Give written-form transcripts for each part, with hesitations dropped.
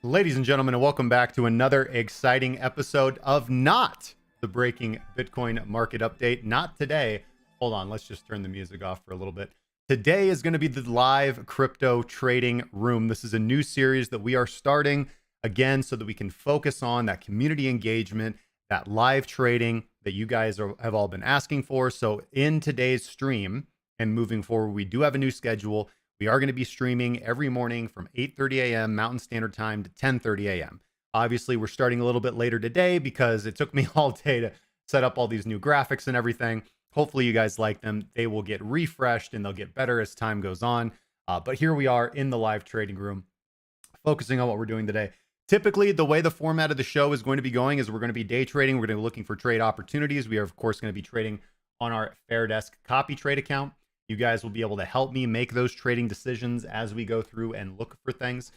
Ladies and gentlemen, and welcome back to another exciting episode of Not the Breaking Bitcoin Market Update. Not today. Hold on, let's just turn the music off for a little bit. Today is going to be the live crypto trading room. This is a new series that we are starting again so that we can focus on that community engagement, that live trading that you guys have all been asking for. So in today's stream and moving forward, we do have a new schedule. We are going to be streaming every morning from 8:30 a.m. Mountain Standard Time to 10:30 a.m. Obviously, we're starting a little bit later today because it took me all day to set up all these new graphics and everything. Hopefully, you guys like them. They will get refreshed and they'll get better as time goes on. But here we are in the live trading room, focusing on what we're doing today. Typically, the way the format of the show is going to be going is we're going to be day trading. We're going to be looking for trade opportunities. We are, of course, going to be trading on our Fairdesk copy trade account. You guys will be able to help me make those trading decisions as we go through and look for things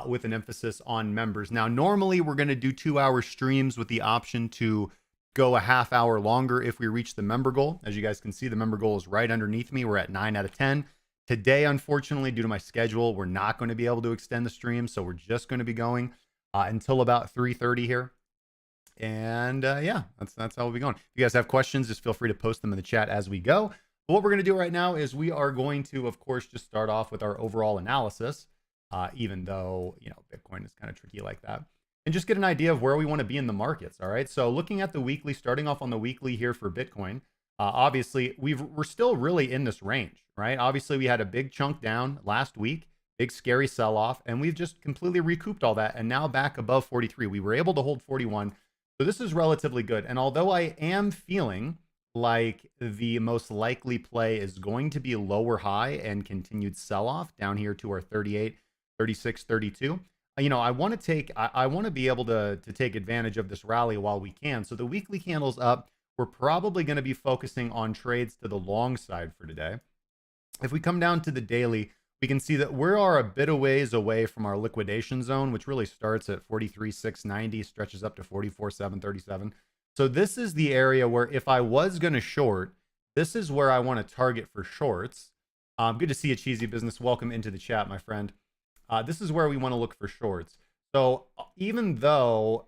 with an emphasis on members. Now, normally we're going to do 2-hour streams with the option to go a half hour longer if we reach the member goal. As you guys can see, the member goal is right underneath me. We're at 9 out of 10. Today, unfortunately, due to my schedule, we're not going to be able to extend the stream. So we're just going to be going until about 3:30 here. And yeah, that's how we'll be going. If you guys have questions, just feel free to post them in the chat as we go. But what we're going to do right now is we are going to, of course, just start off with our overall analysis, even though, you know, Bitcoin is kind of tricky like that, and just get an idea of where we want to be in the markets. All right. So looking at the weekly, starting off on the weekly here for Bitcoin, obviously we're still really in this range, right? Obviously we had a big chunk down last week, big scary sell off, and we've just completely recouped all that. And now back above 43, we were able to hold 41. So this is relatively good. And although I am feeling like the most likely play is going to be lower high and continued sell-off down here to our 38, 36, 32. You know, I want to be able to take advantage of this rally while we can. So the weekly candle's up. We're probably going to be focusing on trades to the long side for today. If we come down to the daily, we can see that we are a bit of ways away from our liquidation zone, which really starts at 43,690, stretches up to 44,737. So this is the area where if I was going to short, this is where I want to target for shorts. Good to see you, Cheesy Business. Welcome into the chat, my friend. This is where we want to look for shorts. So even though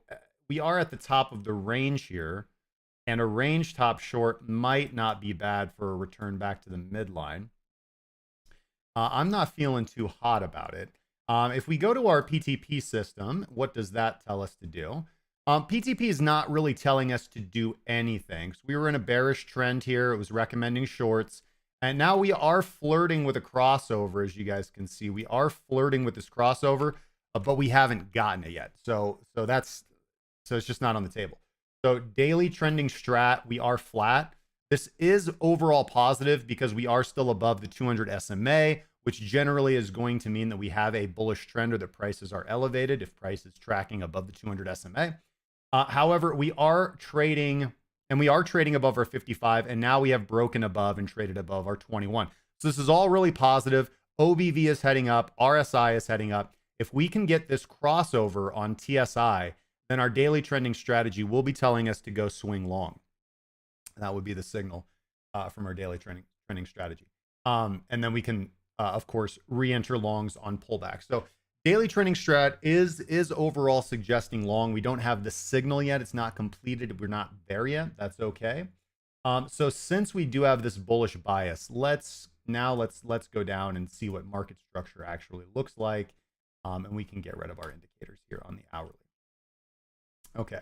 we are at the top of the range here, and a range top short might not be bad for a return back to the midline, I'm not feeling too hot about it. If we go to our PTP system, what does that tell us to do? PTP is not really telling us to do anything. So we were in a bearish trend here. It was recommending shorts. And now we are flirting with a crossover, as you guys can see. We are flirting with this crossover, but we haven't gotten it yet. So it's just not on the table. So daily trending strat, we are flat. This is overall positive because we are still above the 200 SMA, which generally is going to mean that we have a bullish trend or that prices are elevated if price is tracking above the 200 SMA. However, we are trading above our 55, and now we have broken above and traded above our 21. So this is all really positive. OBV is heading up. RSI is heading up. If we can get this crossover on TSI, then our daily trending strategy will be telling us to go swing long. That would be the signal from our daily trending strategy. And then we can, of course, re-enter longs on pullback. So daily trending strat is overall suggesting long. We don't have the signal yet. It's not completed. We're not there yet. That's okay. So since we do have this bullish bias, let's go down and see what market structure actually looks like. And we can get rid of our indicators here on the hourly. Okay.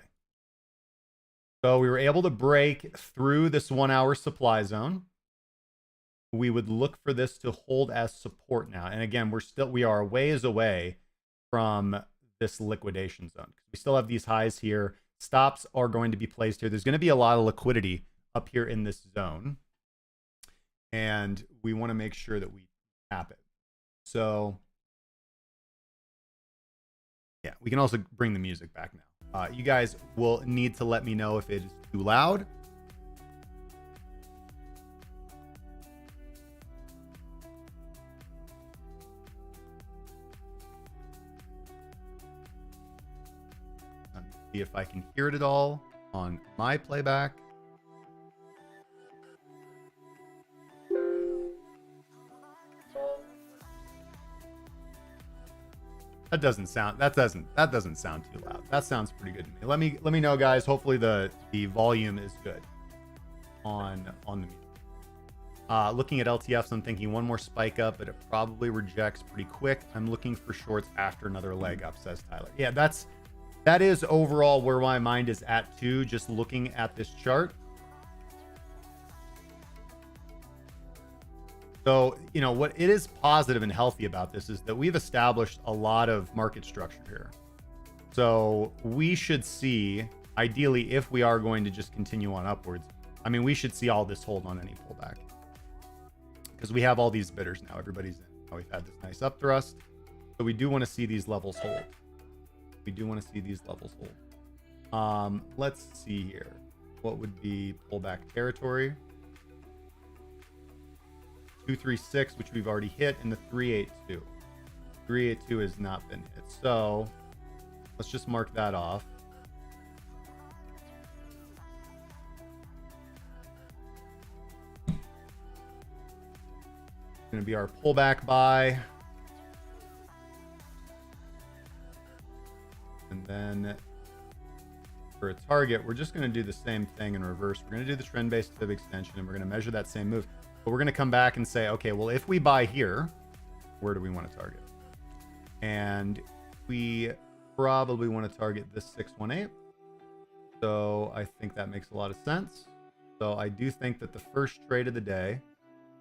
So we were able to break through this 1 hour supply zone. We would look for this to hold as support now. And again, we are a ways away from this liquidation zone. We still have these highs here. Stops are going to be placed here. There's going to be a lot of liquidity up here in this zone. And we want to make sure that we tap it. So yeah, we can also bring the music back now. You guys will need to let me know if it is too loud. Let me see if I can hear it at all on my playback. That doesn't sound too loud. That sounds pretty good to me. Let me know, guys. Hopefully the volume is good on the music. Looking at LTFs, I'm thinking one more spike up, but it probably rejects pretty quick. I'm looking for shorts after another leg up, says Tyler. Yeah, that is overall where my mind is at too, just looking at this chart. So, you know, what it is positive and healthy about this is that we've established a lot of market structure here. So we should see, ideally, if we are going to just continue on upwards, I mean, we should see all this hold on any pullback. Because we have all these bidders now. Everybody's in. Now we've had this nice up thrust. So we do want to see these levels hold. We do want to see these levels hold. Let's see here. What would be pullback territory? 236, which we've already hit, and the 382. 382 has not been hit. So let's just mark that off. It's going to be our pullback buy. And then for a target, we're just going to do the same thing in reverse. We're going to do the trend-based fib extension, and we're going to measure that same move. But we're going to come back and say, okay, well, if we buy here, where do we want to target? And we probably want to target this 618. So I think that makes a lot of sense. So I do think that the first trade of the day,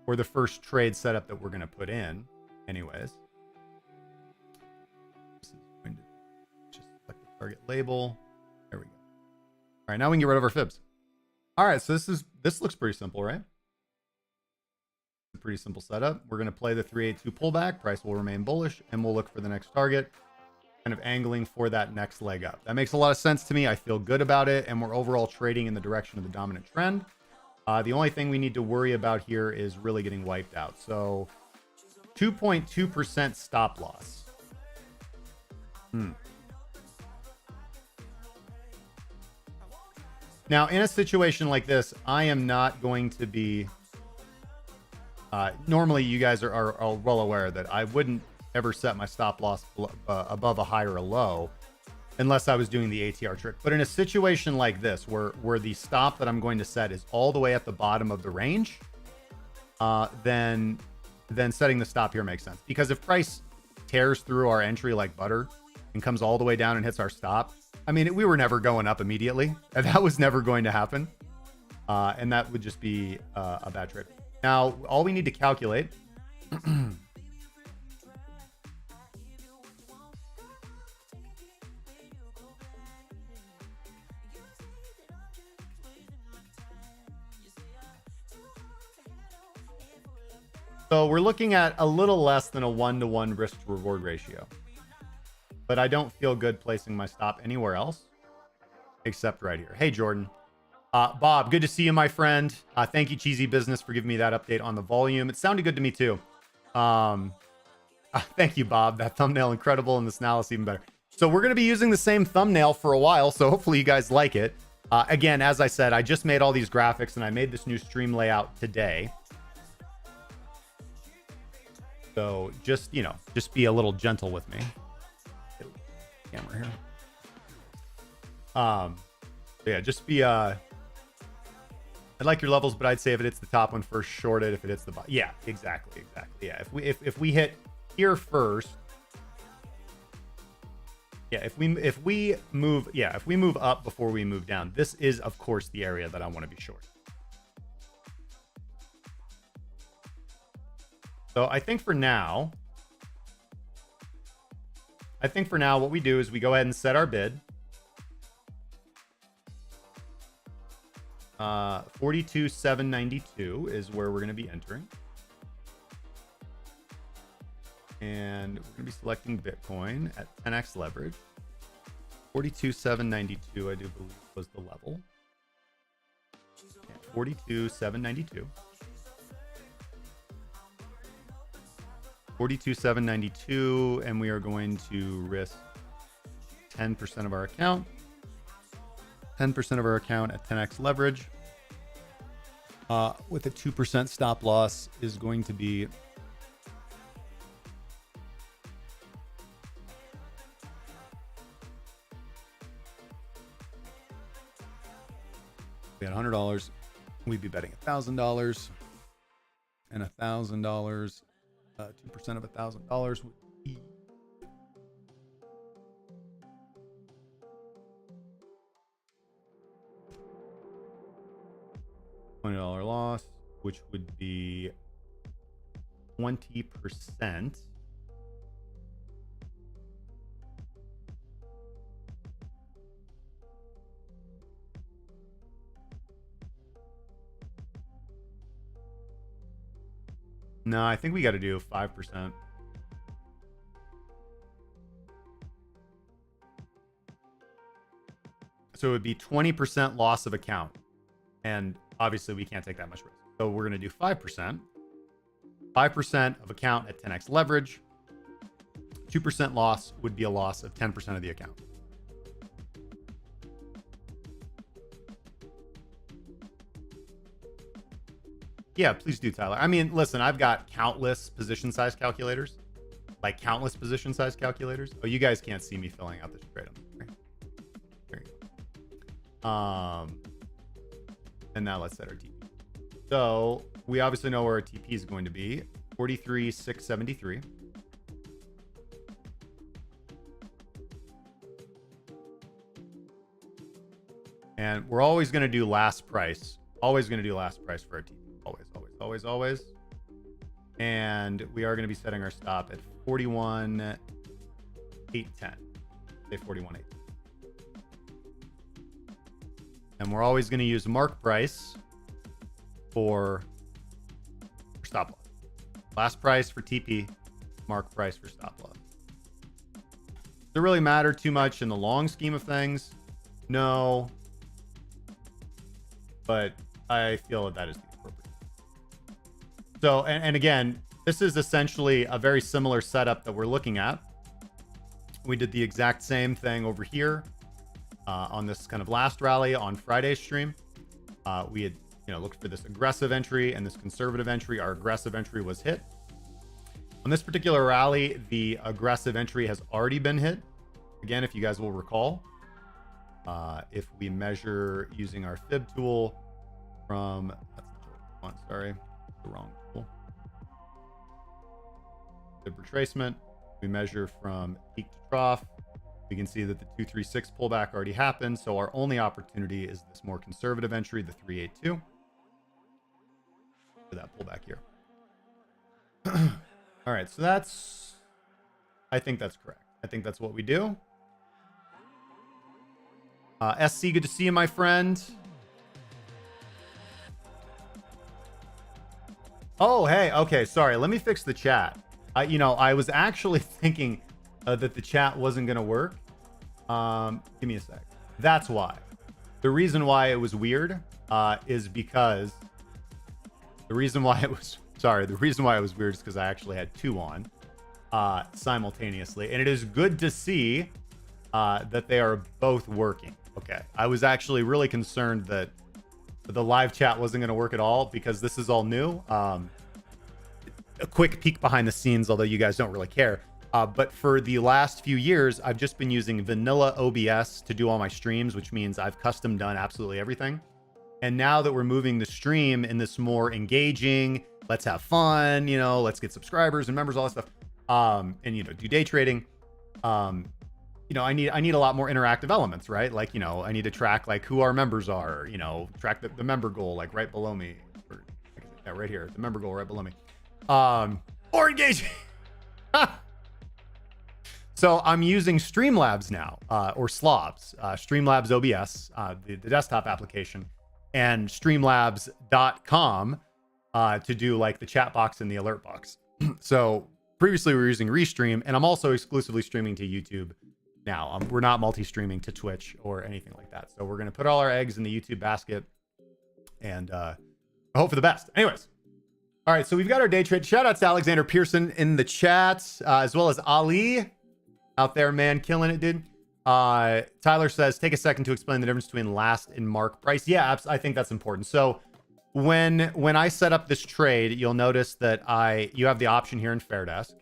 or the first trade setup that we're going to put in, anyways, this is going to just select the target label. There we go. All right, now we can get rid of our fibs. All right, so this looks pretty simple, right? A pretty simple setup. We're going to play the 382 pullback. Price will remain bullish, and we'll look for the next target, kind of angling for that next leg up. That makes a lot of sense to me. I feel good about it, and we're overall trading in the direction of the dominant trend. The only thing we need to worry about here is really getting wiped out. So 2.2% stop loss. Now, in a situation like this, I am not going to be... normally, you guys are well aware that I wouldn't ever set my stop loss above a high or a low unless I was doing the ATR trick. But in a situation like this, where the stop that I'm going to set is all the way at the bottom of the range, then setting the stop here makes sense. Because if price tears through our entry like butter and comes all the way down and hits our stop, I mean, we were never going up immediately. That was never going to happen. And that would just be a bad trade. Now, all we need to calculate so we're looking at a little less than a 1-to-1 risk to reward ratio. But I don't feel good placing my stop anywhere else except right here. Hey, Jordan. Bob, good to see you, my friend. Thank you, Cheesy Business, for giving me that update on the volume. It sounded good to me, too. Thank you, Bob. That thumbnail, incredible, and this now is even better. So we're going to be using the same thumbnail for a while, so hopefully you guys like it. Again, as I said, I just made all these graphics, and I made this new stream layout today. So just, you know, just be a little gentle with me. Camera here. Yeah, just be, I'd like your levels, but I'd say if it hits the top one first, short it. If it hits the bottom. Yeah, exactly. Yeah, if we hit here first. Yeah, if we move up before we move down, this is of course the area that I want to be short. So I think for now what we do is we go ahead and set our bid. 42,792 is where we're going to be entering. And we're going to be selecting Bitcoin at 10x leverage. 42,792, I do believe, was the level. Yeah, 42,792. 42,792, and we are going to risk 10% of our account. 10% of our account at 10x leverage. With a 2% stop loss is going to be we had $100, we'd be betting $1,000, and $1,000, 2% of $1,000 would be $20 loss, which would be 20%. No, I think we got to do 5%. So it would be 20% loss of account. And obviously we can't take that much risk. So we're going to do 5%. 5% of account at 10x leverage. 2% loss would be a loss of 10% of the account. Yeah, please do, Tyler. I mean, listen, I've got countless position size calculators. Like countless position size calculators. Oh, you guys can't see me filling out this trade. There you go. And now let's set our TP. So we obviously know where our TP is going to be. 43,673. And we're always going to do last price. Always going to do last price for our TP. Always. And we are going to be setting our stop at 41,810. Say 41,810. And we're always going to use mark price for stop loss. Last price for TP, mark price for stop loss. Does it really matter too much in the long scheme of things? No. But I feel that is the appropriate. So, and again, this is essentially a very similar setup that we're looking at. We did the exact same thing over here on this kind of last rally on Friday's stream. We had, looked for this aggressive entry and this conservative entry. Our aggressive entry was hit. On this particular rally, the aggressive entry has already been hit. Again, if you guys will recall, if we measure using our fib tool from, that's the one, sorry, the wrong tool. Fib retracement, we measure from peak to trough. We can see that the 236 pullback already happened. So our only opportunity is this more conservative entry, the 382. For that pullback here. All right, so I think that's correct. I think that's what we do. SC, good to see you, my friend. Oh, hey, okay, sorry. Let me fix the chat. I was actually thinking that the chat wasn't going to work. Give me a sec. That's why. The reason why it was weird is because the reason why it was weird is because I actually had two on simultaneously, and it is good to see that they are both working. Okay, I was actually really concerned that the live chat wasn't going to work at all because this is all new. A quick peek behind the scenes, although you guys don't really care. But for the last few years, I've just been using vanilla OBS to do all my streams, which means I've custom done absolutely everything. And now that we're moving the stream in this more engaging, let's have fun, you know, let's get subscribers and members, all that stuff, and, you know, do day trading. You know, I need a lot more interactive elements, right? Like, you know, I need to track like who our members are, you know, track the member goal, like right below me, or yeah, right here, the member goal right below me. More engaging. So I'm using Streamlabs now, or Slobs, Streamlabs OBS, the desktop application, and Streamlabs.com to do like the chat box and the alert box. So previously we were using Restream, and I'm also exclusively streaming to YouTube now. We're not multi-streaming to Twitch or anything like that. So we're going to put all our eggs in the YouTube basket and hope for the best. Anyways. All right, so we've got our day trade. Shout out to Alexander Pearson in the chat, as well as Ali out there, man, killing it, dude. Tyler says, take a second to explain the difference between last and mark price. Yeah, I think that's important. So when I set up this trade, you'll notice that you have the option here in Fairdesk.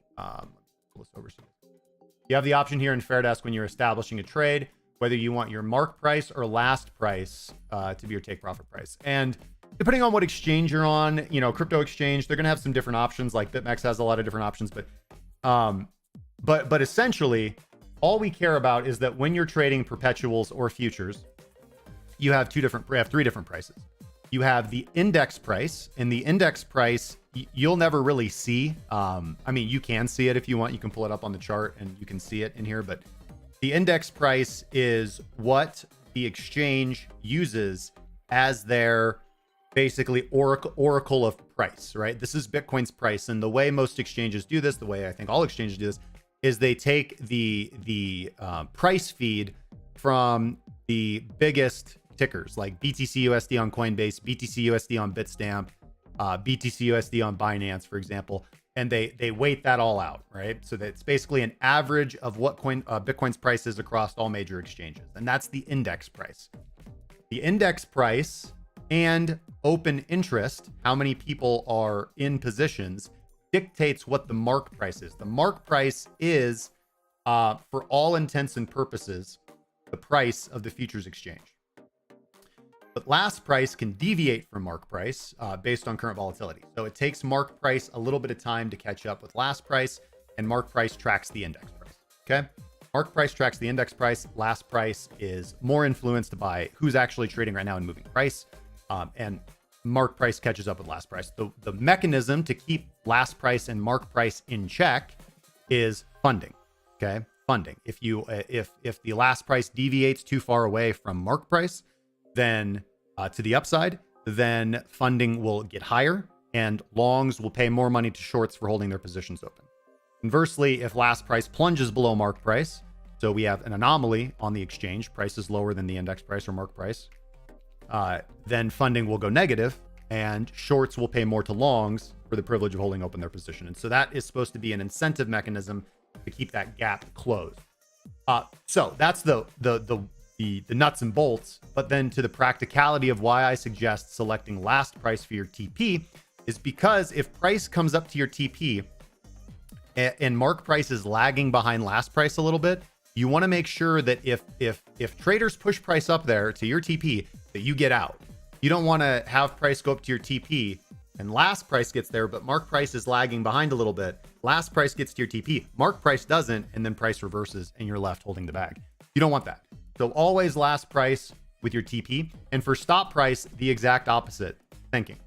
You have the option here in Fairdesk when you're establishing a trade, whether you want your mark price or last price to be your take profit price. And depending on what exchange you're on, you know, crypto exchange, they're going to have some different options. Like BitMEX has a lot of different options, but essentially all we care about is that when you're trading perpetuals or futures, you have three different prices. You have the index price, and the index price you'll never really see. I mean, you can see it if you want. You can pull it up on the chart and you can see it in here, but the index price is what the exchange uses as their basically oracle of price, right? This is Bitcoin's price. And the way most exchanges do this, the way I think all exchanges do this, is they take the price feed from the biggest tickers like BTC USD on Coinbase, BTC USD on Bitstamp, BTC USD on Binance, for example, and they weight that all out, right? So that's basically an average of what Bitcoin's price is across all major exchanges, and that's the index price. The index price and open interest, how many people are in positions, dictates what the mark price is. The mark price is, for all intents and purposes, the price of the futures exchange. But last price can deviate from mark price based on current volatility. So it takes mark price a little bit of time to catch up with last price, and mark price tracks the index price. Okay? Mark price tracks the index price. Last price is more influenced by who's actually trading right now and moving price. And mark price catches up with last price. The mechanism to keep last price and mark price in check is funding. Okay, funding. If the last price deviates too far away from mark price, then to the upside, then funding will get higher, and longs will pay more money to shorts for holding their positions open. Conversely, if last price plunges below mark price, so we have an anomaly on the exchange, price is lower than the index price or mark price, then funding will go negative, and shorts will pay more to longs for the privilege of holding open their position. And so that is supposed to be an incentive mechanism to keep that gap closed. So that's the nuts and bolts. But then to the practicality of why I suggest selecting last price for your TP is because if price comes up to your TP and mark price is lagging behind last price a little bit, you want to make sure that if traders push price up there to your TP, that you get out. You don't want to have price go up to your TP and last price gets there, but mark price is lagging behind a little bit. Last price gets to your TP, mark price doesn't, and then price reverses and you're left holding the bag. You don't want that. So always last price with your TP. And for stop price, the exact opposite thinking.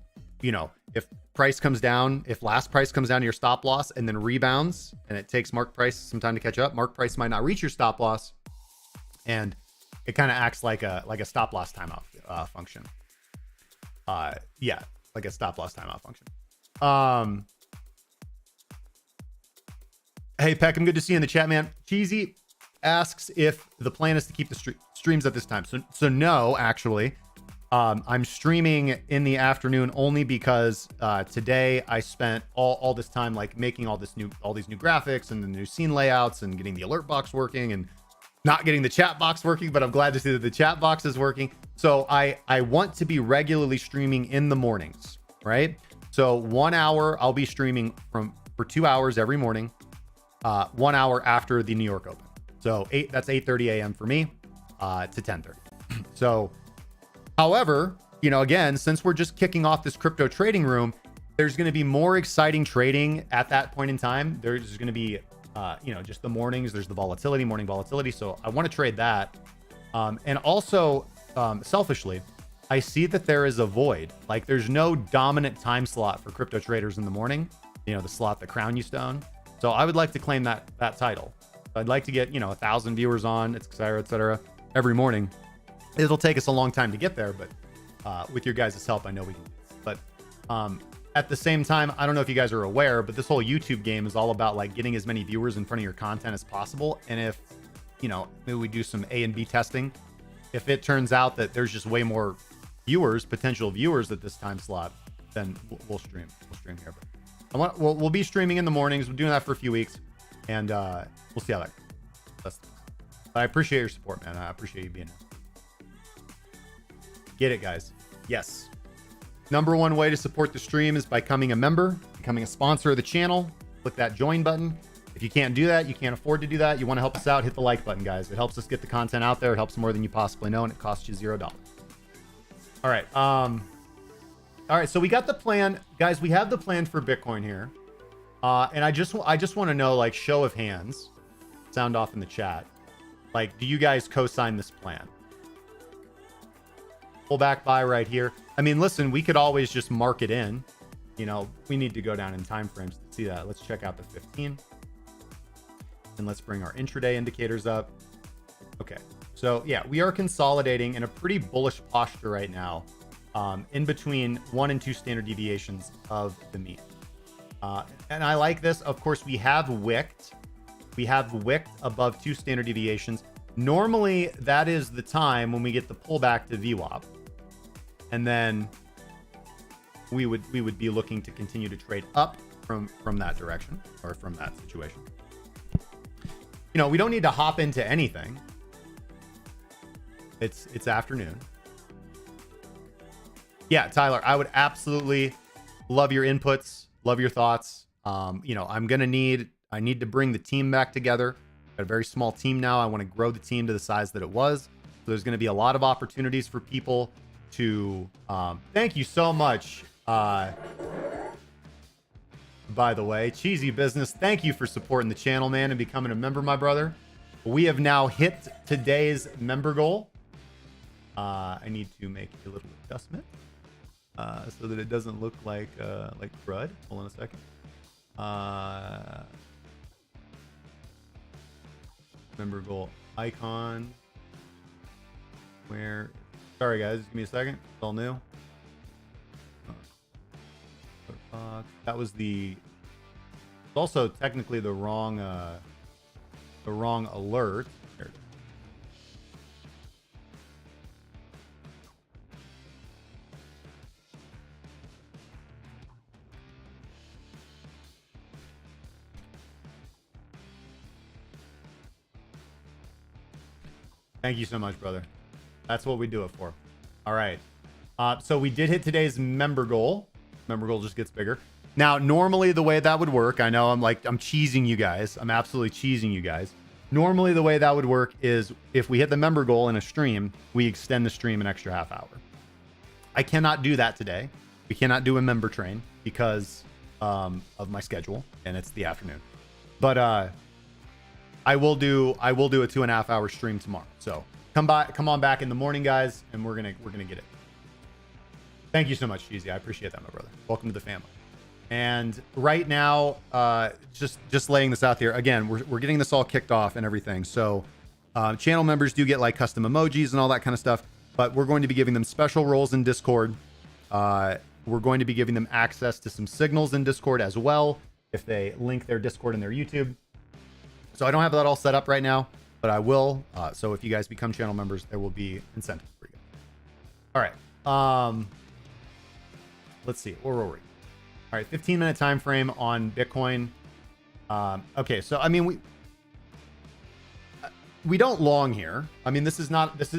You know, if price comes down, if last price comes down to your stop loss and then rebounds, and it takes mark price some time to catch up, mark price might not reach your stop loss, and it kind of acts like a stop loss timeout function. Yeah, like a stop loss timeout function. Hey Peck, I'm good to see you in the chat, man. Cheesy, asks if the plan is to keep the streams at this time. So no, actually. I'm streaming in the afternoon only because today I spent all this time like making all these new graphics and the new scene layouts and getting the alert box working and not getting the chat box working, but I'm glad to see that the chat box is working. So I want to be regularly streaming in the mornings, right? So 1 hour I'll be streaming for 2 hours every morning, 1 hour after the New York Open. So that's 8:30 a.m. for me to 10:30. So however, you know, again, since we're just kicking off this crypto trading room, there's going to be more exciting trading at that point in time. There's going to be, you know, just the mornings. There's the volatility, morning volatility. So I want to trade that. And also, selfishly, I see that there is a void. Like there's no dominant time slot for crypto traders in the morning. You know, the slot that Crown used to own. So I would like to claim that title. I'd like to get, you know, 1,000 viewers on, et cetera, every morning. It'll take us a long time to get there, but with your guys' help, I know we can. But at the same time, I don't know if you guys are aware, but this whole YouTube game is all about like getting as many viewers in front of your content as possible. And if, you know, maybe we do some A and B testing, if it turns out that there's just way more viewers, potential viewers at this time slot, then we'll stream. We'll stream here. But we'll be streaming in the mornings. We're doing that for a few weeks, and we'll see how that goes. But I appreciate your support, man. I appreciate you being here. Get it, guys. Yes. Number one way to support the stream is by becoming a member, becoming a sponsor of the channel. Click that join button. If you can't do that, you can't afford to do that, you want to help us out, hit the like button, guys. It helps us get the content out there. It helps more than you possibly know, and it costs you $0. All right. All right. So we got the plan, guys. We have the plan for Bitcoin here. And I just want to know, like, show of hands, sound off in the chat. Like, do you guys co-sign this plan? Pull back buy right here. I mean, listen, we could always just mark it in. You know, we need to go down in time frames to see that. Let's check out the 15. And let's bring our intraday indicators up. Okay. So yeah, we are consolidating in a pretty bullish posture right now, in between 1 and 2 standard deviations of the mean. And I like this. Of course, we have wicked. We have wicked above 2 standard deviations. Normally, that is the time when we get the pullback to VWAP. And then we would be looking to continue to trade up from that direction, or from that situation. You know, we don't need to hop into anything. It's afternoon. Yeah, Tyler, I would absolutely love your inputs, love your thoughts. You know, I need to bring the team back together. Got a very small team now. I want to grow the team to the size that it was. So there's going to be a lot of opportunities for people to, thank you so much. By the way, Cheesy Business, thank you for supporting the channel, man, and becoming a member, my brother. We have now hit today's member goal. I need to make a little adjustment so that it doesn't look like crud. Hold on a second. Member goal icon. Where? Sorry, guys. Give me a second. It's all new. That was it's also technically the wrong alert. There it is. Thank you so much, brother. That's what we do it for. All right. So we did hit today's member goal. Member goal just gets bigger. Now, normally the way that would work, I know I'm cheesing you guys. I'm absolutely cheesing you guys. Normally the way that would work is if we hit the member goal in a stream, we extend the stream an extra half hour. I cannot do that today. We cannot do a member train because of my schedule, and it's the afternoon. But I will do a 2.5 hour stream tomorrow. So come on back in the morning, guys, and we're gonna get it. Thank you so much, Cheesy. I appreciate that, my brother. Welcome to the family. And right now, just laying this out there again, we're getting this all kicked off and everything. So channel members do get like custom emojis and all that kind of stuff, but we're going to be giving them special roles in Discord. We're going to be giving them access to some signals in Discord as well if they link their Discord and their YouTube. So I don't have that all set up right now, but I will. So if you guys become channel members, there will be incentives for you. All right. Let's see. Where were we? All right, 15-minute time frame on Bitcoin. Okay, so I mean we don't long here. I mean,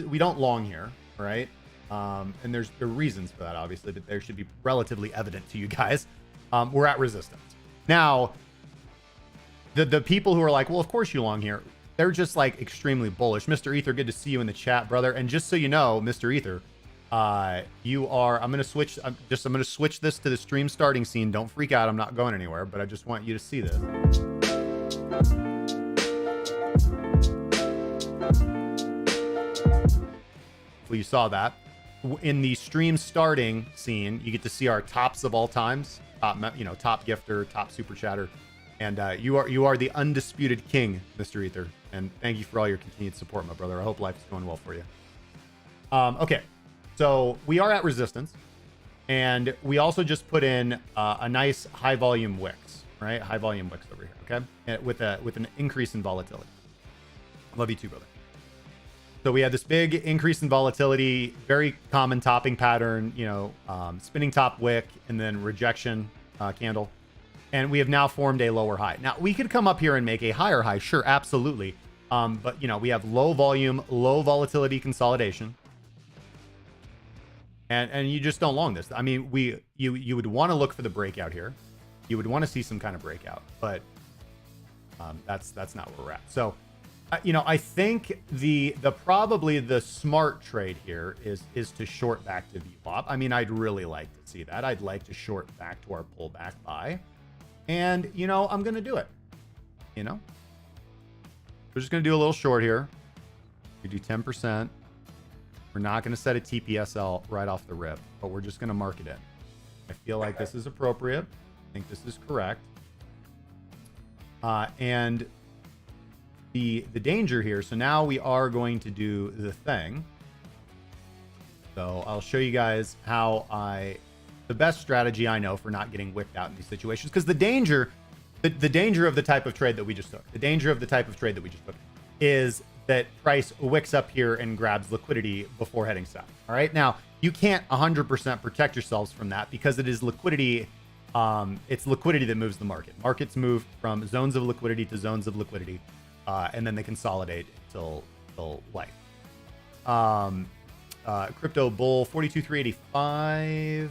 we don't long here, right? And there are reasons for that, obviously, but there should be relatively evident to you guys. We're at resistance. Now, the people who are like, well, of course you long here, they're just like extremely bullish. Mr. Ether, good to see you in the chat, brother. And just so you know, Mr. Ether, you are, I'm going to switch this to the stream starting scene. Don't freak out. I'm not going anywhere, but I just want you to see this. Well, you saw that in the stream starting scene. You get to see our tops of all times, top gifter, top super chatter, and you are the undisputed king, Mr. Ether. And thank you for all your continued support, my brother. I hope life is going well for you. Okay, so we are at resistance, and we also just put in a nice high volume wicks, right? High volume wicks over here, okay, and with an increase in volatility. Love you too, brother. So we had this big increase in volatility, very common topping pattern, spinning top wick and then rejection candle. And we have now formed a lower high. Now we could come up here and make a higher high. Sure, absolutely. But we have low volume, low volatility consolidation. And you just don't long this. I mean, you would want to look for the breakout here. You would want to see some kind of breakout, but that's not where we're at. So I think probably the smart trade here is to short back to VWAP. I mean, I'd really like to see that. I'd like to short back to our pullback buy. And, I'm going to do it. We're just going to do a little short here. We do 10%. We're not going to set a TPSL right off the rip, but we're just going to mark it in. I feel like this is appropriate. I think this is correct. And the danger here, so now we are going to do the thing. So I'll show you guys how the best strategy I know for not getting whipped out in these situations, because the danger of the type of trade that we just took, is that price wicks up here and grabs liquidity before heading south. All right. Now you can't 100% protect yourselves from that because it is liquidity. It's liquidity that moves the market. Markets move from zones of liquidity to zones of liquidity. And then they consolidate till life. Crypto bull 42,385.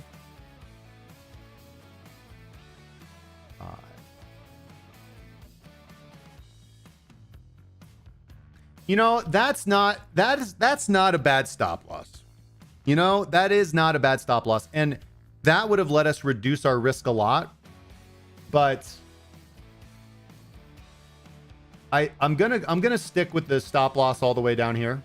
That's not a bad stop loss. That is not a bad stop loss, and that would have let us reduce our risk a lot. But I'm gonna stick with the stop loss all the way down here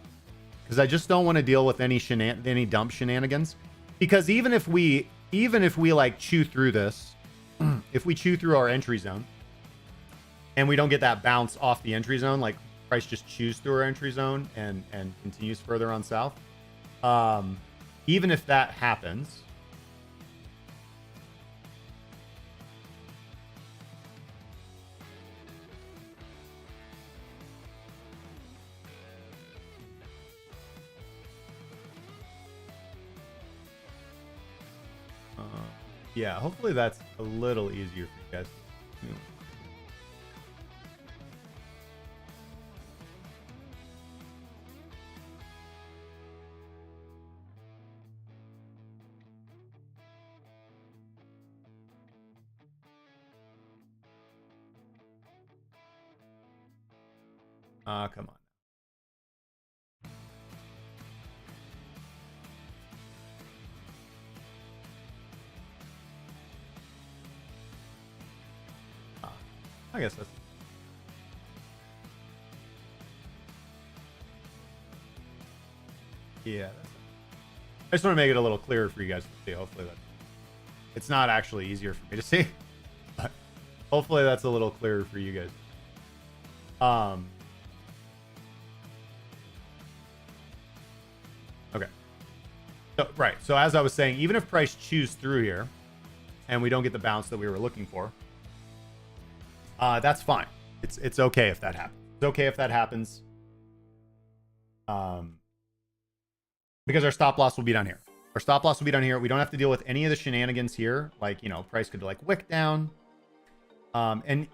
because I just don't want to deal with any dump shenanigans. Because even if we like chew through this, if we chew through our entry zone and we don't get that bounce off the entry zone, like price just chews through our entry zone and continues further on south, even if that happens, yeah, hopefully that's a little easier for you guys. Come on. I guess that's... Yeah. I just want to make it a little clearer for you guys to see. Hopefully that... It's not actually easier for me to see, but hopefully that's a little clearer for you guys. Okay. So, right. So as I was saying, even if price chews through here and we don't get the bounce that we were looking for, that's fine. It's okay if that happens. It's okay if that happens. Because our stop loss will be down here. Our stop loss will be down here. We don't have to deal with any of the shenanigans here. Like, price could like wick down. And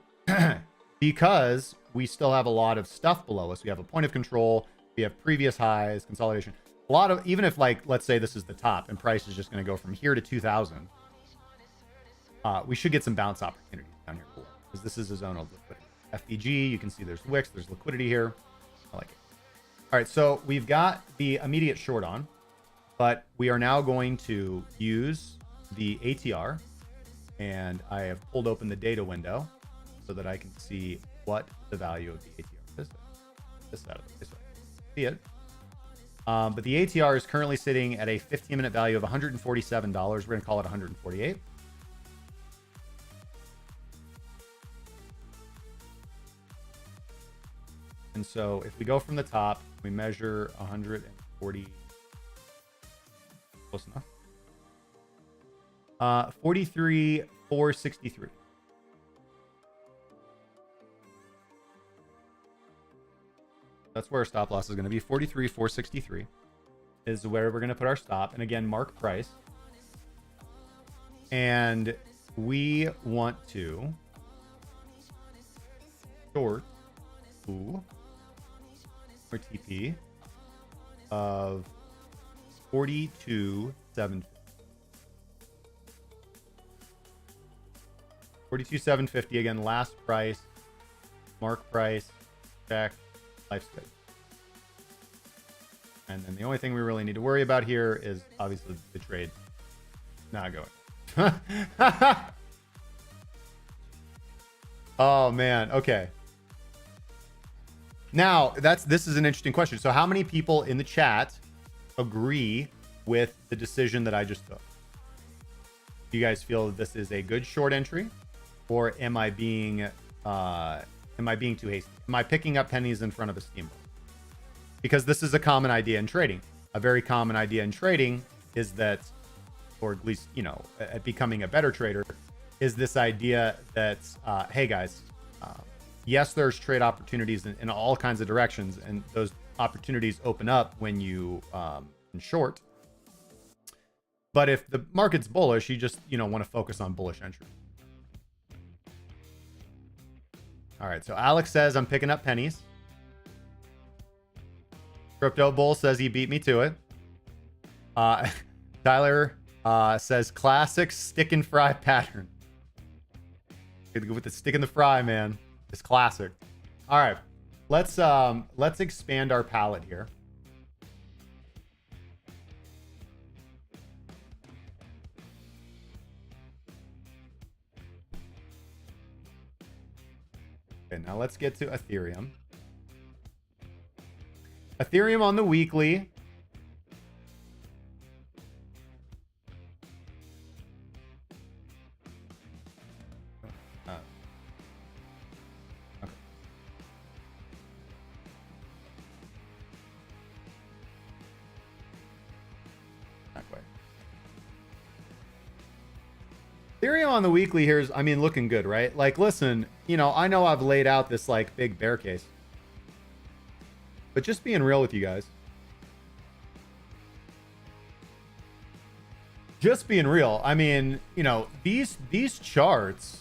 because we still have a lot of stuff below us, we have a point of control, we have previous highs, consolidation. A lot of, even if like, let's say this is the top and price is just going to go from here to 2,000, we should get some bounce opportunities down here below, because this is a zone of liquidity. FVG, you can see there's wicks, there's liquidity here. I like it. All right, so we've got the immediate short on, but we are now going to use the ATR, and I have pulled open the data window so that I can see what the value of the ATR is. This out of the way so I can see it. But the ATR is currently sitting at a 15-minute value of $147. We're going to call it 148. And so if we go from the top, we measure 140, close enough. 43,463. That's where our stop loss is going to be. 43,463 is where we're going to put our stop. And again, mark price. And we want to short or TP of 42,750. 42,750 again, last price, mark price, check, life's good. And then the only thing we really need to worry about here is obviously the trade not going. Oh man, okay. Now, this is an interesting question. So how many people in the chat agree with the decision that I just took? Do you guys feel that this is a good short entry, or am I being too hasty? Am I picking up pennies in front of a steamboat? Because this is a common idea in trading. A very common idea in trading is that, or at least, at becoming a better trader, is this idea that, hey guys, yes, there's trade opportunities in all kinds of directions, and those opportunities open up when you short. But if the market's bullish, you just want to focus on bullish entry. All right, so Alex says I'm picking up pennies. Crypto Bull says he beat me to it. Tyler says classic stick and fry pattern. Good with the stick in the fry, man. It's classic. All right, let's expand our palette here. Okay, now let's get to Ethereum. Ethereum on the weekly. Okay. Not quite. Ethereum on the weekly here is, looking good, right? Like, listen, I know I've laid out this like big bear case, but just being real with you guys, just being real. These charts,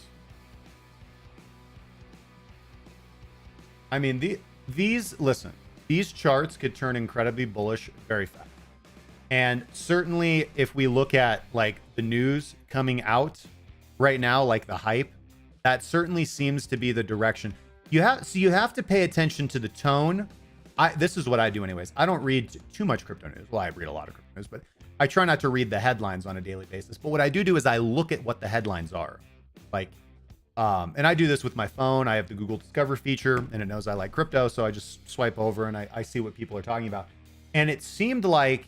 listen, these charts could turn incredibly bullish very fast. And certainly if we look at like the news coming out right now, like the hype, that certainly seems to be the direction. You have to pay attention to the tone. This is what I do anyways. I don't read too much crypto news. Well, I read a lot of crypto news, but I try not to read the headlines on a daily basis. But what I do is I look at what the headlines are. Like, and I do this with my phone. I have the Google Discover feature, and it knows I like crypto. So I just swipe over and I see what people are talking about. And it seemed like,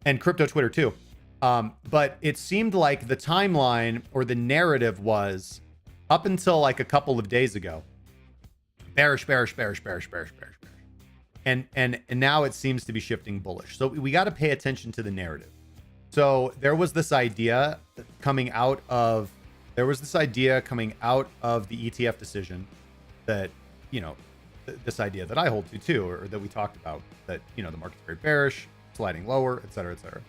and crypto Twitter too, but it seemed like the timeline or the narrative was up until like a couple of days ago, bearish, bearish, bearish, bearish, bearish, bearish. And now it seems to be shifting bullish. So we got to pay attention to the narrative. So there was this idea coming out of the ETF decision that, this idea that I hold to too, or that we talked about, that, you know, the market's very bearish, sliding lower, et cetera, et cetera.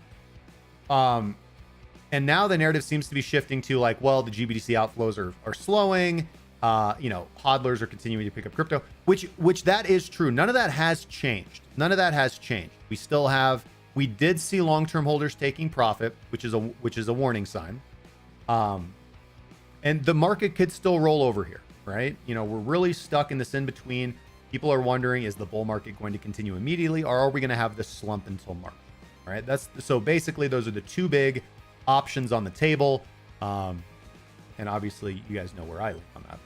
And now the narrative seems to be shifting to like, well, the GBTC outflows are slowing. You know, hodlers are continuing to pick up crypto, which that is true. None of that has changed. None of that has changed. We did see long-term holders taking profit, which is a warning sign. And the market could still roll over here, right? You know, we're really stuck in this in between. People are wondering, is the bull market going to continue immediately, or are we going to have this slump until March? All right. So basically those are the two big options on the table. And obviously you guys know where I live on that.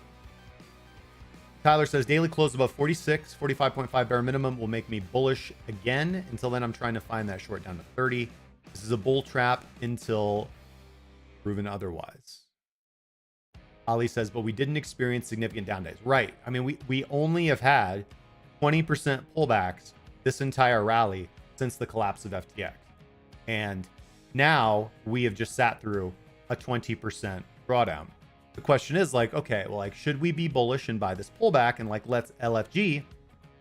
Tyler says daily close above 46, 45.5 bare minimum will make me bullish again. Until then, I'm trying to find that short down to 30. This is a bull trap until proven otherwise. Ali says, but we didn't experience significant down days. Right. I mean, we only have had 20% pullbacks this entire rally since the collapse of FTX. And now we have just sat through a 20% drawdown. The question is like, okay, well, like, should we be bullish and buy this pullback and like, let's LFG,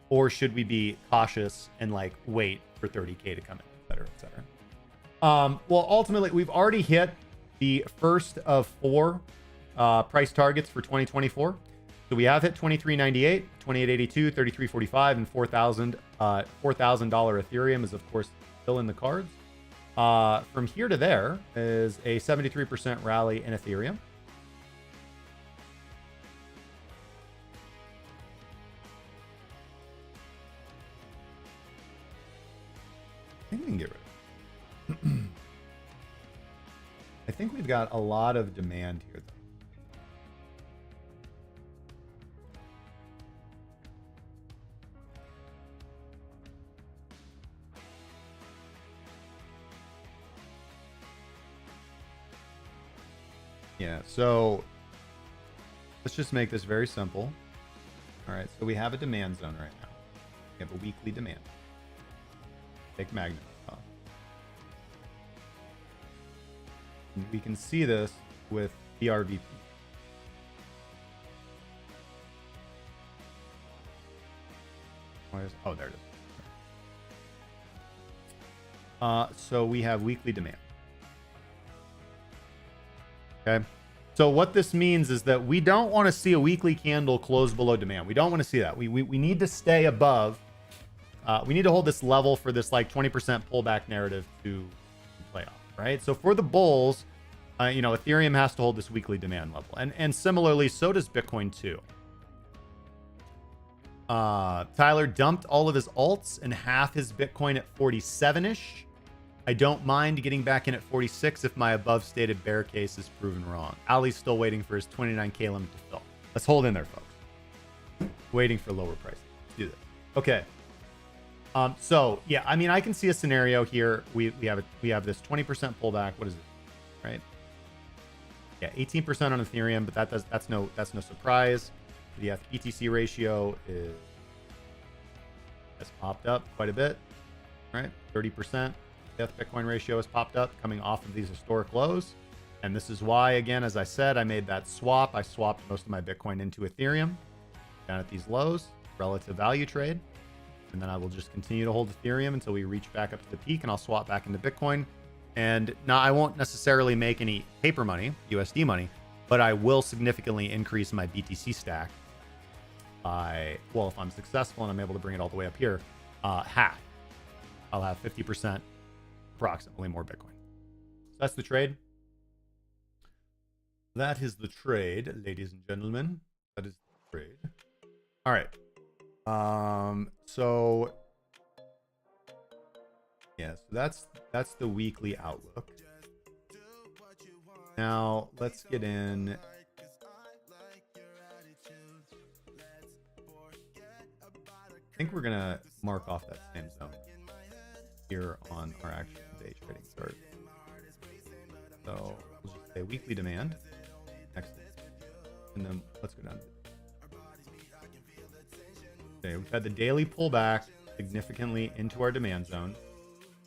or should we be cautious and like wait for 30K to come in, et cetera, et cetera. Well, ultimately we've already hit the first of 4 price targets for 2024. So we have hit 23.98, 28.82, 33.45, and $4,000 Ethereum is of course still in the cards. From here to there is a 73% rally in Ethereum. I think we can get rid of it. I think we've got a lot of demand here, though. Yeah, so let's just make this very simple. All right, so we have a demand zone right now. We have a weekly demand. Take magnet off. And we can see this with the RVP. Oh, there it is. So we have weekly demand. Okay. So what this means is that we don't want to see a weekly candle close below demand. We don't want to see that. We need to stay above. We need to hold this level for this like 20% pullback narrative to play off, right? So for the bulls, you know, Ethereum has to hold this weekly demand level, and similarly, so does Bitcoin too. Tyler dumped all of his alts and half his Bitcoin at 47-ish. I don't mind getting back in at 46 if my above stated bear case is proven wrong. Ali's still waiting for his 29K limit to fill. Let's hold in there, folks. Waiting for lower prices. Let's do this. Okay. So yeah, I mean, I can see a scenario here. We have this 20% pullback. What is it? Right? Yeah, 18% on Ethereum, but that's no surprise. The BTC ratio has popped up quite a bit. Right? 30%. The Bitcoin ratio has popped up coming off of these historic lows. And this is why, again, as I said, I made that swap. I swapped most of my Bitcoin into Ethereum down at these lows, relative value trade. And then I will just continue to hold Ethereum until we reach back up to the peak, and I'll swap back into Bitcoin. And now I won't necessarily make any paper money, USD money, but I will significantly increase my BTC stack by, well, if I'm successful and I'm able to bring it all the way up here, half. I'll have 50%, approximately, more Bitcoin. So that's the trade. That is the trade, ladies and gentlemen. That is the trade. All right. So yeah, so that's the weekly outlook. Now let's get in. I think we're gonna mark off that same zone here on our actual day trading chart. So we'll just say weekly demand. Next, and then let's go down. Okay, we've had the daily pullback significantly into our demand zone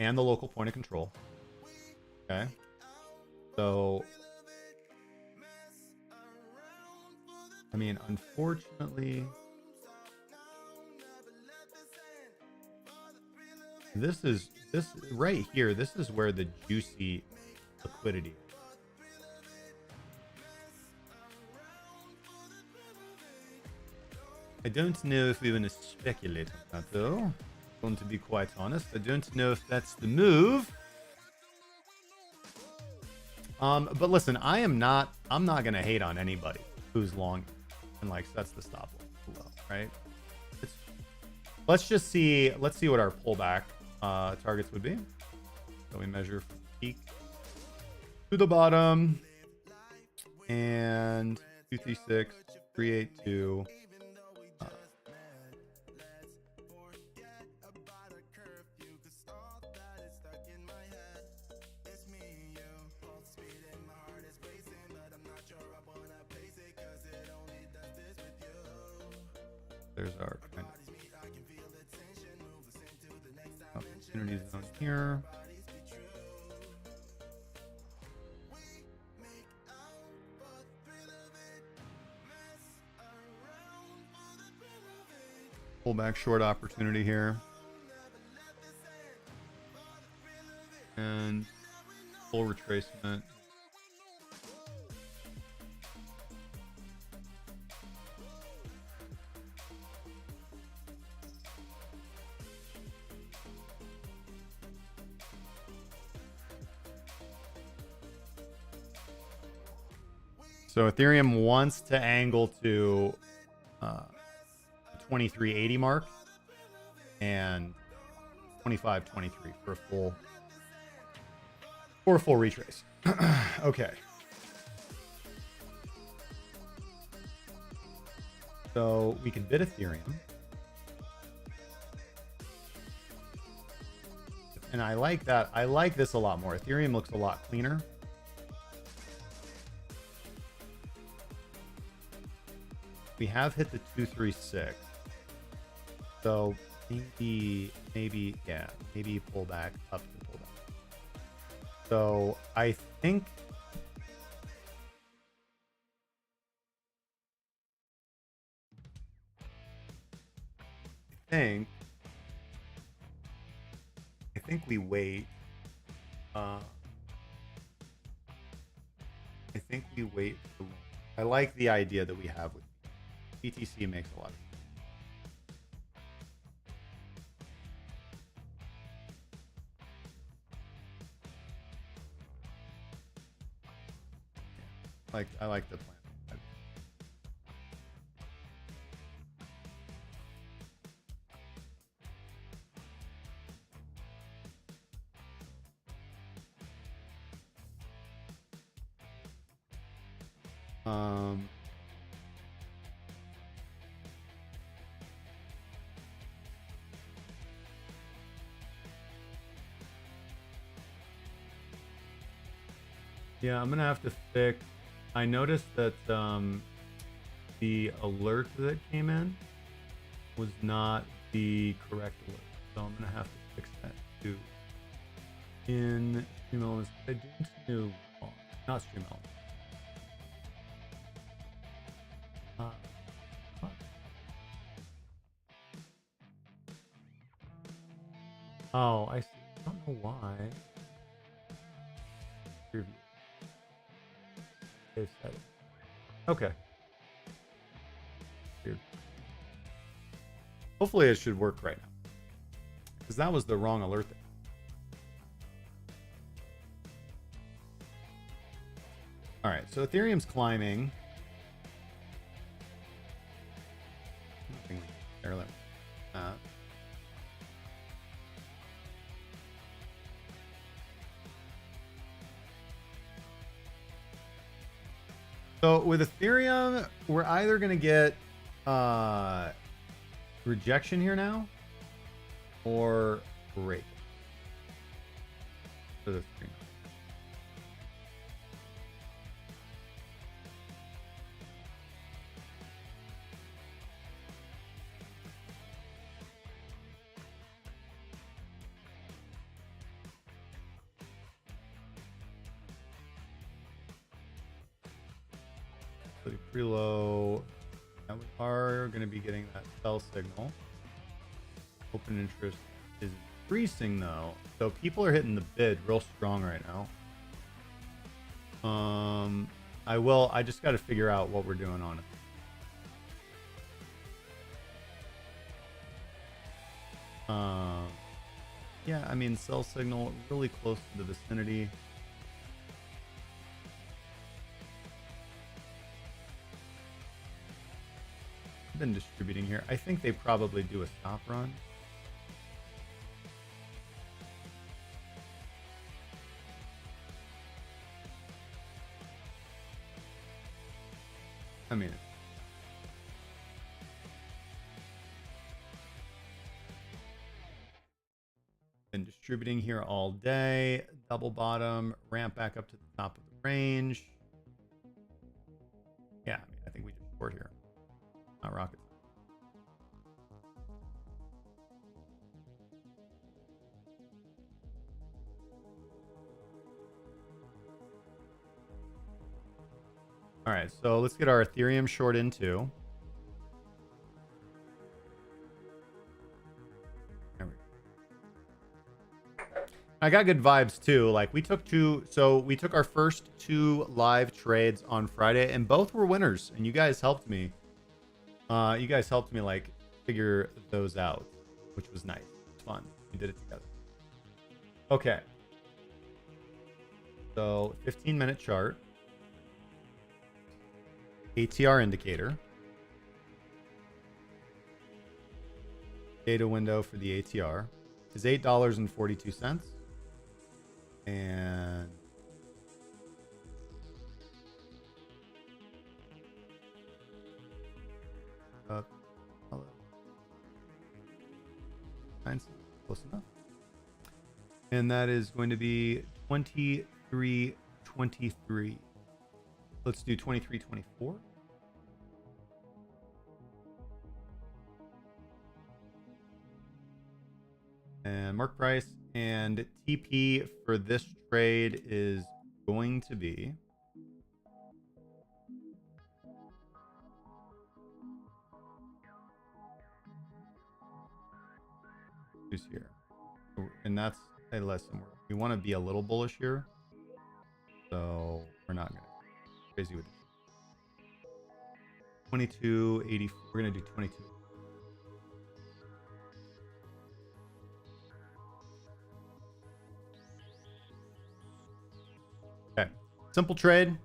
and the local point of control. Okay, so I mean, unfortunately, This right here. This is where the juicy liquidity. I don't know if we want to speculate on that though. Going to be quite honest, I don't know if that's the move. But listen, I'm not gonna hate on anybody who's long and like sets the stop loss low, right? Let's see what our pullback targets would be. So we measure from peak to the bottom and 236, 382. There's our kind of opportunity zone here. Pullback short opportunity here. And full retracement. So Ethereum wants to angle to 2380 mark and 2523 for a full retrace. Okay. So we can bid Ethereum. And I like that. I like this a lot more. Ethereum looks a lot cleaner. We have hit the 236. So maybe pull back up to pull back. So I think we wait. I think we wait. I like the idea that we have with BTC. Makes a lot of sense. I like the plan. Yeah, I'm gonna have to fix. I noticed that the alert that came in was not the correct alert, so I'm gonna have to fix that too. In Stream Elements, I didn't do not Stream Elements. Oh, I see. I don't know why. Preview. Save setting. Okay. Weird. Hopefully it should work right now, because that was the wrong alert there. All right, so Ethereum's climbing. Nothing there. So with Ethereum, we're either going to get rejection here now or break for the stream. Pretty low. Now we are going to be getting that sell signal. Open interest is increasing though. So people are hitting the bid real strong right now. I just got to figure out what we're doing on it. Yeah, I mean, sell signal really close to the vicinity. I've been distributing here. I think they probably do a stop run. I mean, been distributing here all day. Double bottom, ramp back up to the top of the range. Yeah, I mean, I think we just short here. Not rocket. All right, so let's get our Ethereum short into. There we go. I got good vibes too. Like we took our first 2 live trades on Friday, and both were winners. And you guys helped me. You guys helped me like figure those out, which was nice. It's fun. We did it together. Okay. So 15-minute chart. ATR indicator. Data window for the ATR is $8.42. And close enough. And that is going to be 23.23. Let's do 23.24. And mark price and TP for this trade is going to be who's here. And that's, hey, listen, we want to be a little bullish here. So we're not going to crazy with it. 22.80. We're going to do 22. Okay. Simple trade.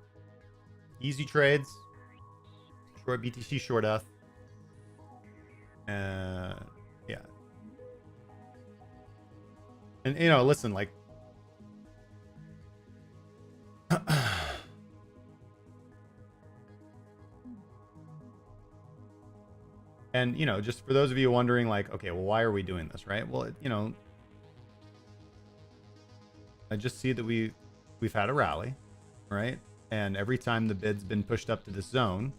Easy trades. Short BTC, short ETH. Yeah. And, you know, listen, like, and, you know, just for those of you wondering, like, okay, well, why are we doing this, right? Well, you know, I just see that we've had a rally, right? And every time the bid's been pushed up to this zone,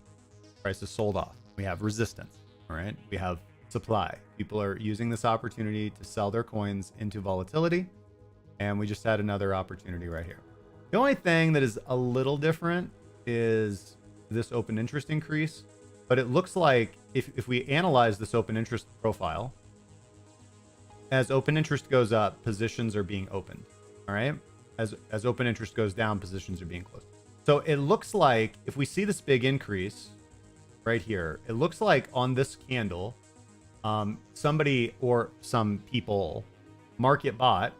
price is sold off. We have resistance, all right? We have supply. People are using this opportunity to sell their coins into volatility. And we just had another opportunity right here. The only thing that is a little different is this open interest increase. But it looks like if we analyze this open interest profile, as open interest goes up, positions are being opened. All right. As open interest goes down, positions are being closed. So it looks like if we see this big increase right here, it looks like on this candle, somebody or some people market bought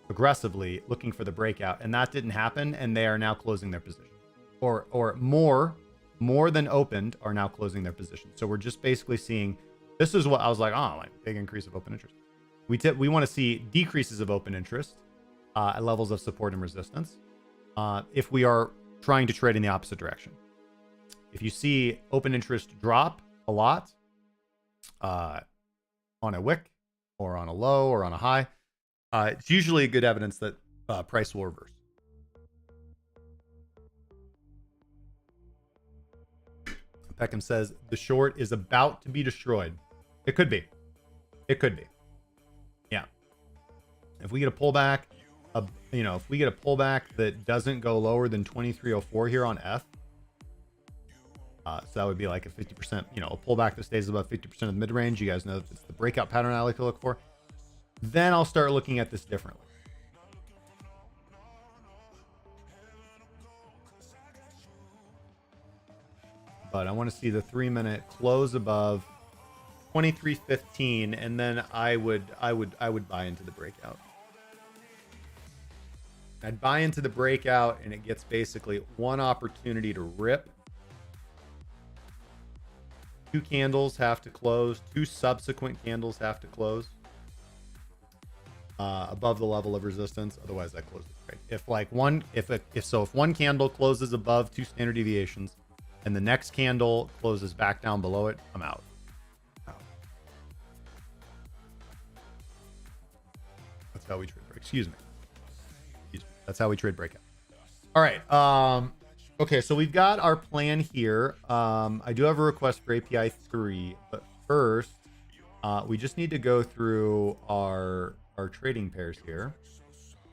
aggressively looking for the breakout, and that didn't happen, and they are now closing their position, or more than opened are now closing their position. So we're just basically seeing, this is what I was like, oh, like big increase of open interest. We want to see decreases of open interest at levels of support and resistance if we are trying to trade in the opposite direction. If you see open interest drop a lot on a wick or on a low or on a high, it's usually good evidence that price will reverse. Peckham says the short is about to be destroyed. It could be. It could be. Yeah. If we get a pullback, if we get a pullback that doesn't go lower than 2304 here on F, so that would be like a 50%, a pullback that stays above 50% of the mid range. You guys know it's the breakout pattern I like to look for. then I'll start looking at this differently. But I want to see the 3-minute close above 23.15, and then I would buy into the breakout. I'd buy into the breakout, and it gets basically one opportunity to rip. 2 candles have to close. 2 subsequent candles have to close above the level of resistance. Otherwise, I close the trade. If one candle closes above 2 standard deviations, and the next candle closes back down below it, I'm out. That's how we trade break. Excuse me. That's how we trade breakout. All right. Okay, so we've got our plan here. I do have a request for API 3, but first, we just need to go through our trading pairs here.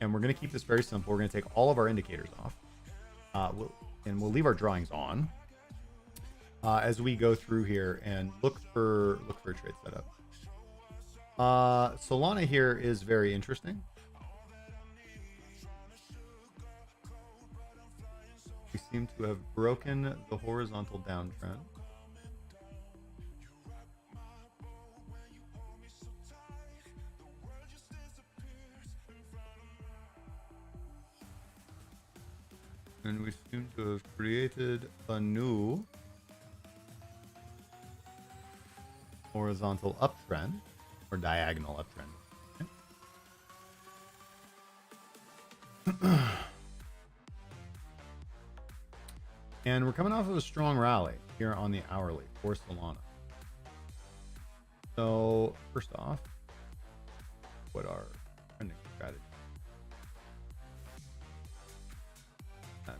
And we're going to keep this very simple. We're going to take all of our indicators off. We'll leave our drawings on as we go through here and look for a trade setup. Solana here is very interesting. We seem to have broken the horizontal downtrend. And we seem to have created a new horizontal uptrend, or diagonal uptrend. Okay. And we're coming off of a strong rally here on the hourly for Solana. So first off, what are trending strategies?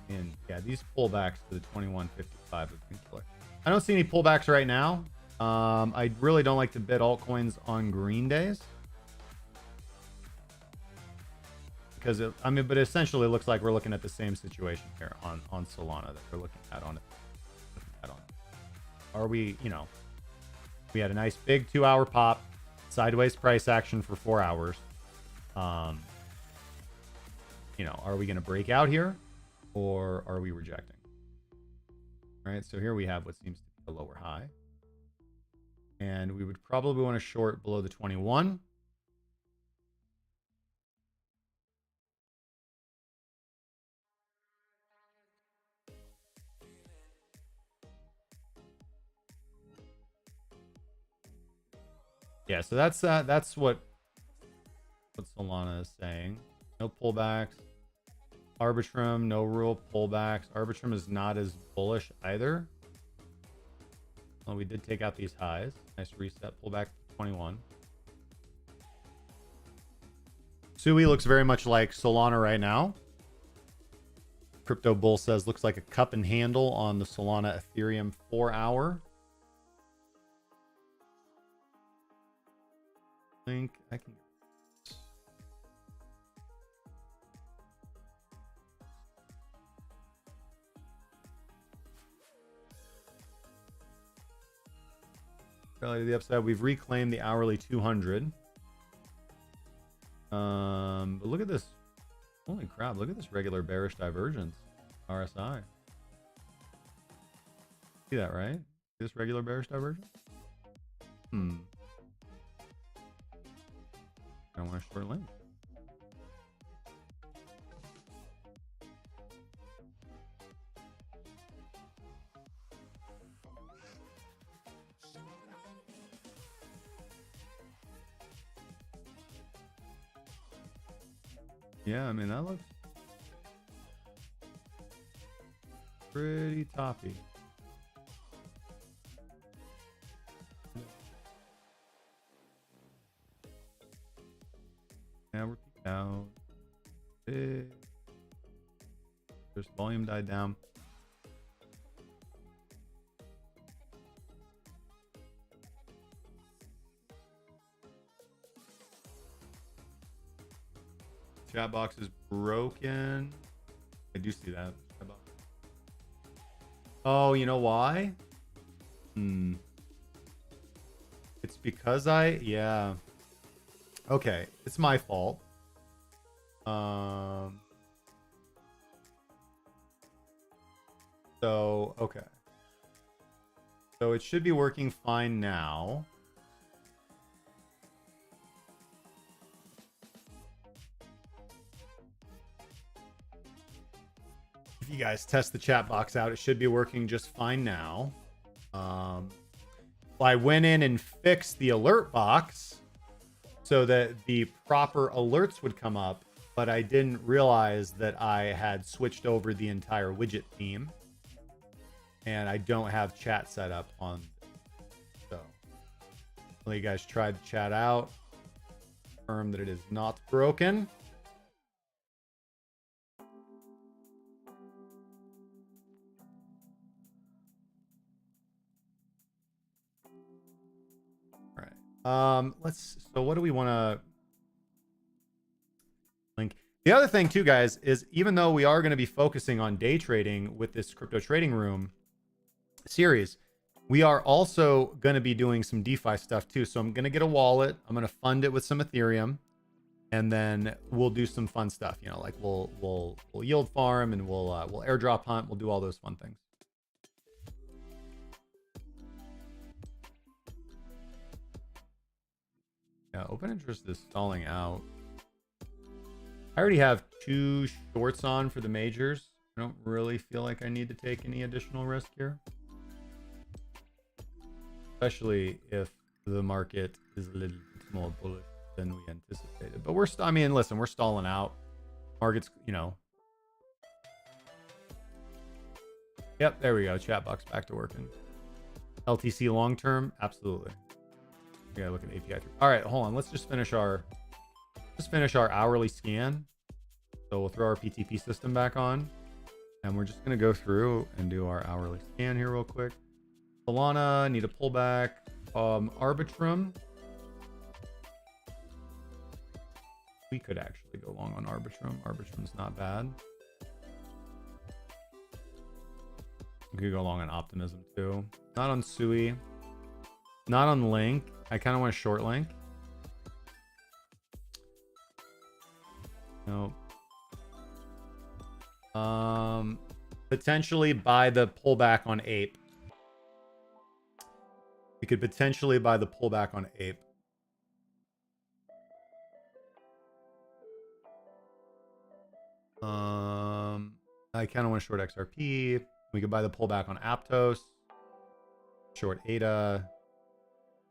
And yeah, these pullbacks to the 2155 have been killer. I don't see any pullbacks right now. I really don't like to bid altcoins on green days. Because but it essentially looks like we're looking at the same situation here on Solana that we're looking at on it. Are we, we had a nice big 2-hour pop, sideways price action for 4 hours. Are we going to break out here, or are we rejecting? All right, so here we have what seems to be a lower high, and we would probably want to short below the 21. Yeah, so that's what Solana is saying. No pullbacks. Arbitrum, no real pullbacks. Arbitrum is not as bullish either. Well, we did take out these highs. Nice reset, pullback to 21. Sui looks very much like Solana right now. Crypto Bull says looks like a cup and handle on the Solana Ethereum 4-hour. Link, I can. Rally to the upside. We've reclaimed the hourly 200. But look at this. Holy crap, look at this regular bearish divergence. RSI. See that, right? See this regular bearish divergence? I want a short link. Yeah, I mean, that looks pretty toppy. Now we're peaked out. There's volume died down. Chat box is broken. I do see that. Oh, you know why? It's because I Okay, it's my fault. So okay. So it should be working fine now. If you guys test the chat box out, it should be working just fine now. I went in and fixed the alert box so that the proper alerts would come up, but I didn't realize that I had switched over the entire widget theme, and I don't have chat set up on. So let you guys try the chat out, confirm that it is not broken. So what do we want to link? The other thing too, guys, is even though we are going to be focusing on day trading with this crypto trading room series, we are also going to be doing some DeFi stuff too. So I'm going to get a wallet. I'm going to fund it with some Ethereum, and then we'll do some fun stuff. You know, like we'll yield farm, and we'll airdrop hunt. We'll do all those fun things. Yeah, open interest is stalling out. I already have 2 shorts on for the majors. I don't really feel like I need to take any additional risk here, especially if the market is a little bit more bullish than we anticipated. But I mean, listen, we're stalling out. Market's, you know. Yep, there we go. Chat box back to working. LTC long term, absolutely. We gotta look at API. All right, hold on. Let's just finish our hourly scan. So we'll throw our PTP system back on, and we're just gonna go through and do our hourly scan here real quick. Solana, need a pullback. Arbitrum. We could actually go long on Arbitrum. Arbitrum's not bad. We could go long on Optimism too. Not on Sui. Not on Link. I kind of want a short Link. Nope. Potentially buy the pullback on Ape. We could potentially buy the pullback on Ape. I kind of want to short XRP. We could buy the pullback on Aptos. Short ADA.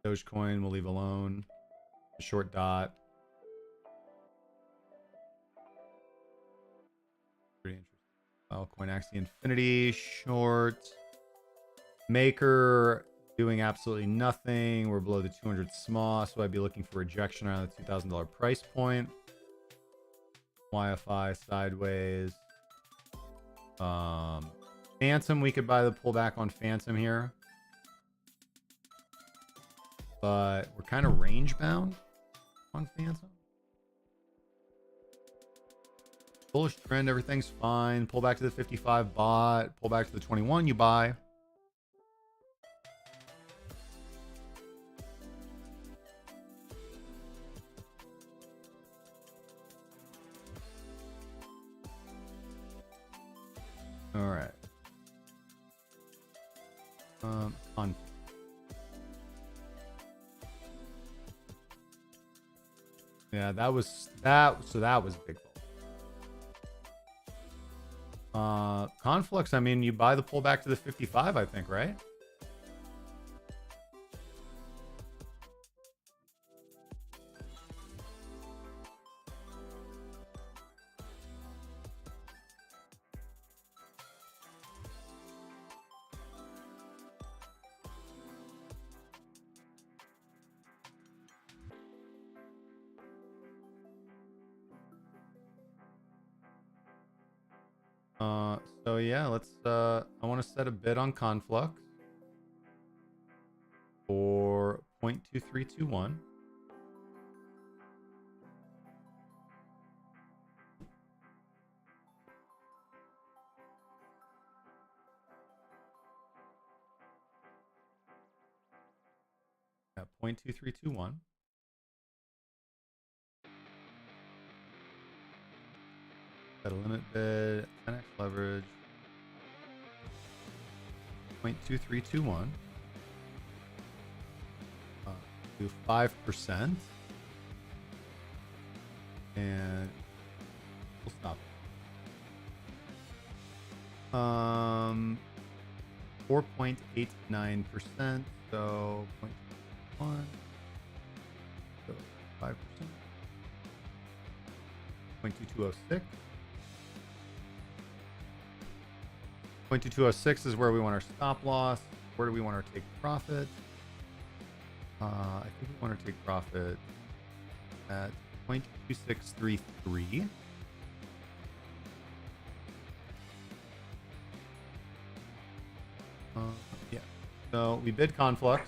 Dogecoin we'll leave alone. Short DOT. Pretty interesting. Filecoin Axie Infinity. Short. Maker doing absolutely nothing. We're below the 200 small, so I'd be looking for rejection around the $2,000 price point. Wi-Fi sideways. Phantom, we could buy the pullback on Phantom here, but we're kind of range bound on Phantom. Bullish trend, everything's fine. Pull back to the 55 bot. Pull back to the 21, you buy. All right. On. Yeah, that was that. So that was a big fall. Conflux. I mean, you buy the pullback to the 55, I think, right? So yeah, let's I want to set a bid on Conflux for 0.2321. Yeah, 0.2321. limit bid, 10x leverage, 0.2321. Do 5%. And we'll stop. 4.89%. So 0.1. So 5%. 0.2206. 0.2206 is where we want our stop loss. Where do we want our take profit? I think we want to take profit at 0.2633. Yeah. So we bid Conflux.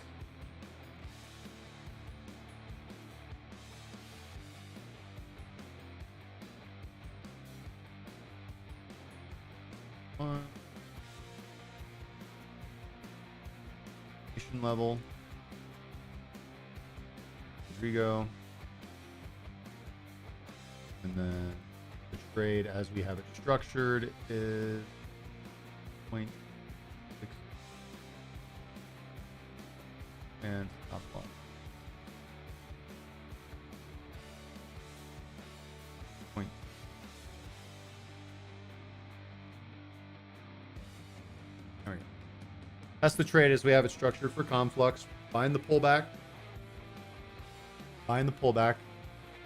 Level. Rodrigo. And then the trade as we have it structured is 0.6 and stop loss. Point. There we go. That's the trade as we have it structured for Conflux. Buying the pullback. Buying the pullback.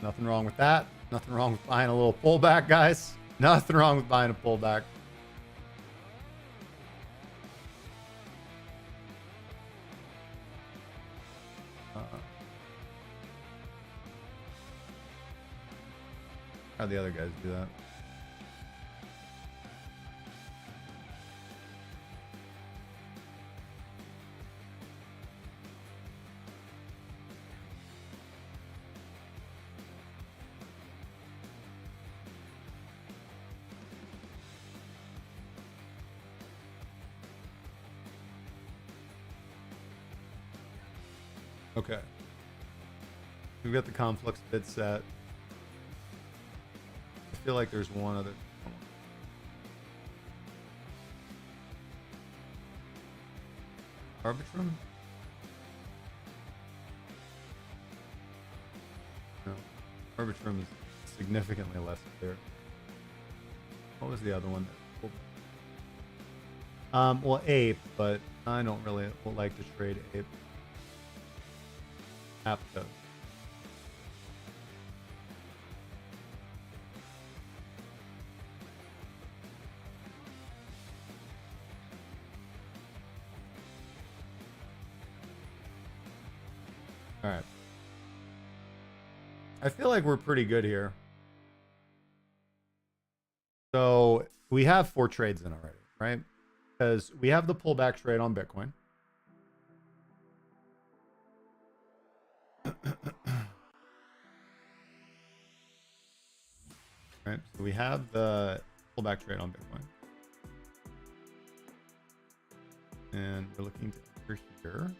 Nothing wrong with that. Nothing wrong with buying a little pullback, guys. Nothing wrong with buying a pullback. How'd the other guys do that? Okay. We've got the Conflux bid set. I feel like there's one other. Arbitrum? No. Arbitrum is significantly less clear. What was the other one? Well, Ape, but I don't really like to trade Ape. Aptos. All right. I feel like we're pretty good here. So we have 4 trades in already, right? Because we have the pullback trade on Bitcoin. Right, so we have the pullback trade on Bitcoin. And we're looking to enter here.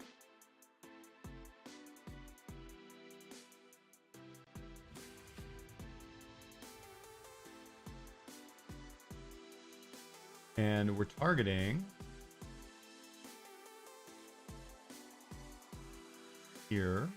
And we're targeting here.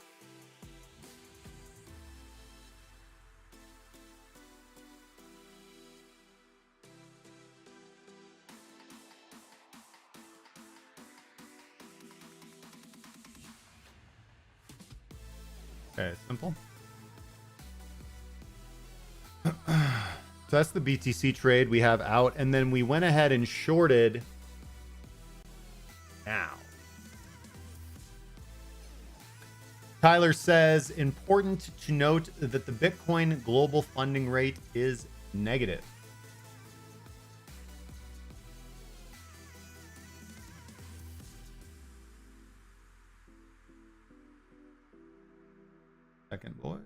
Okay, simple. So that's the BTC trade we have out. And then we went ahead and shorted now. Tyler says, important to note that the Bitcoin global funding rate is negative. Second, boys.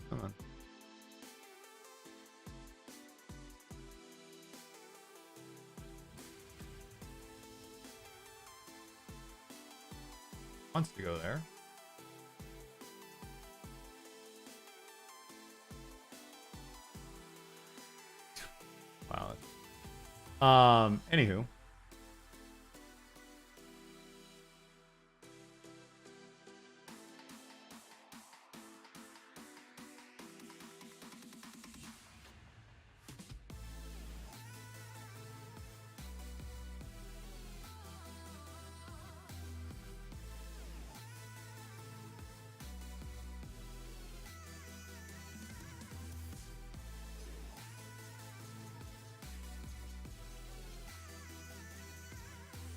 Come on. wants to go there. Wow. Anywho.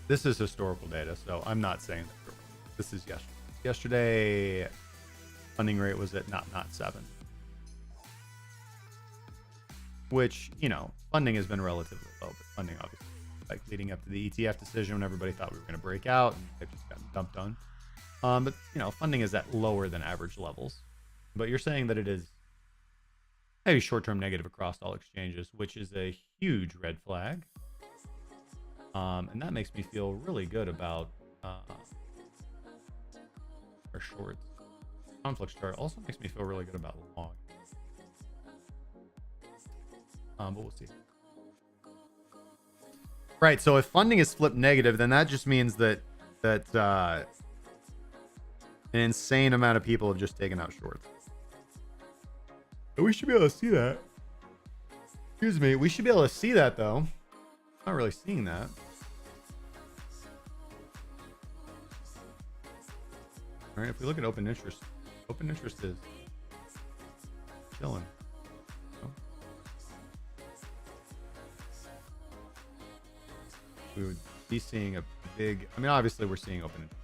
This is historical data, so I'm not saying that. This is yesterday. Yesterday, funding rate was at not 7. Which, you know, funding has been relatively low, but funding obviously, like leading up to the ETF decision when everybody thought we were going to break out and they've just gotten dumped on. But, you know, funding is at lower than average levels. But you're saying that it is maybe short-term negative across all exchanges, which is a huge red flag. And that makes me feel really good about our shorts. Conflicts chart also makes me feel really good about long. But we'll see. Right. So if funding is flipped negative, then that just means that an insane amount of people have just taken out shorts. But we should be able to see that. Excuse me. We should be able to see that though. Not really seeing that. All right, if we look at open interest is chilling. Oh. We would be seeing a big, I mean, obviously we're seeing open interest.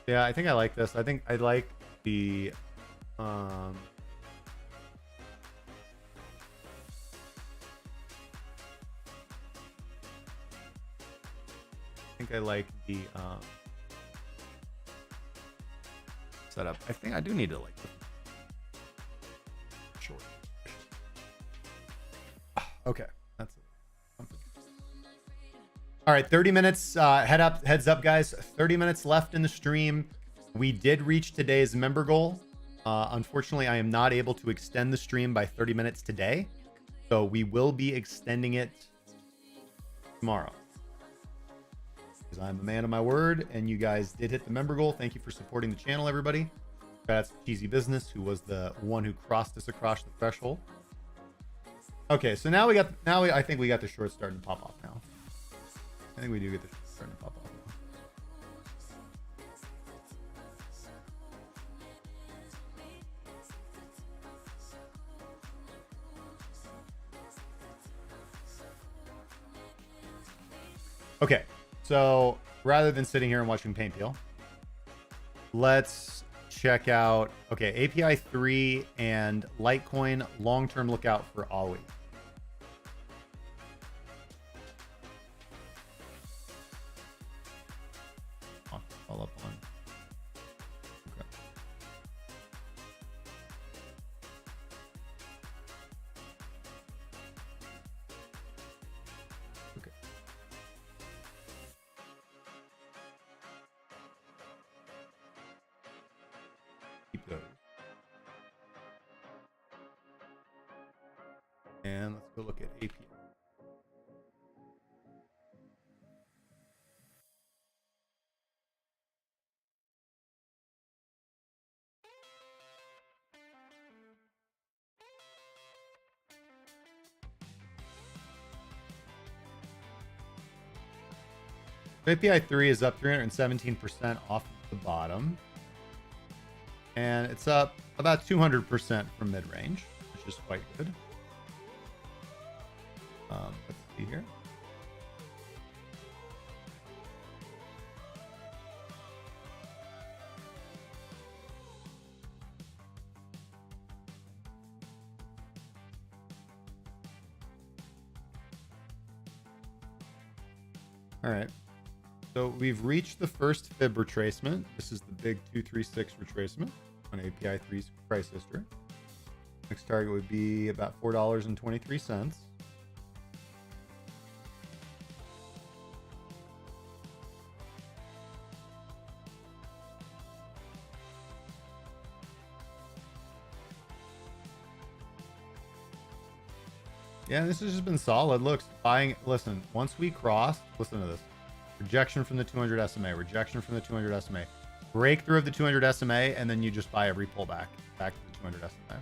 Yeah, I think I like this. I think I like the I think I like the setup. I think I do need to like short. Okay, that's it. All right, 30 minutes. Heads up, guys. 30 minutes left in the stream. We did reach today's member goal. Unfortunately, I am not able to extend the stream by 30 minutes today, so we will be extending it tomorrow. Because I'm a man of my word, and you guys did hit the member goal. Thank you for supporting the channel, everybody. That's Cheesy Business, who was the one who crossed us across the threshold. Okay, so now I think we got the short starting to pop off now. I think we do get the short starting to pop off now. Okay, so rather than sitting here and watching paint peel, let's check out, okay, API 3 and Litecoin long-term lookout for Ali. All up on. Okay. Okay. Keep those. And let's go look at API. API 3 is up 317% off the bottom. And it's up about 200% from mid-range, which is quite good. Let's see here. All right. So we've reached the first fib retracement. This is the big 236 retracement on API 3's price history. Next target would be about $4.23. Yeah, this has just been solid. Looks buying. Listen, once we cross, listen to this. Rejection from the 200 SMA. Rejection from the 200 SMA. Breakthrough of the 200 SMA, and then you just buy every pullback back to the 200 SMA.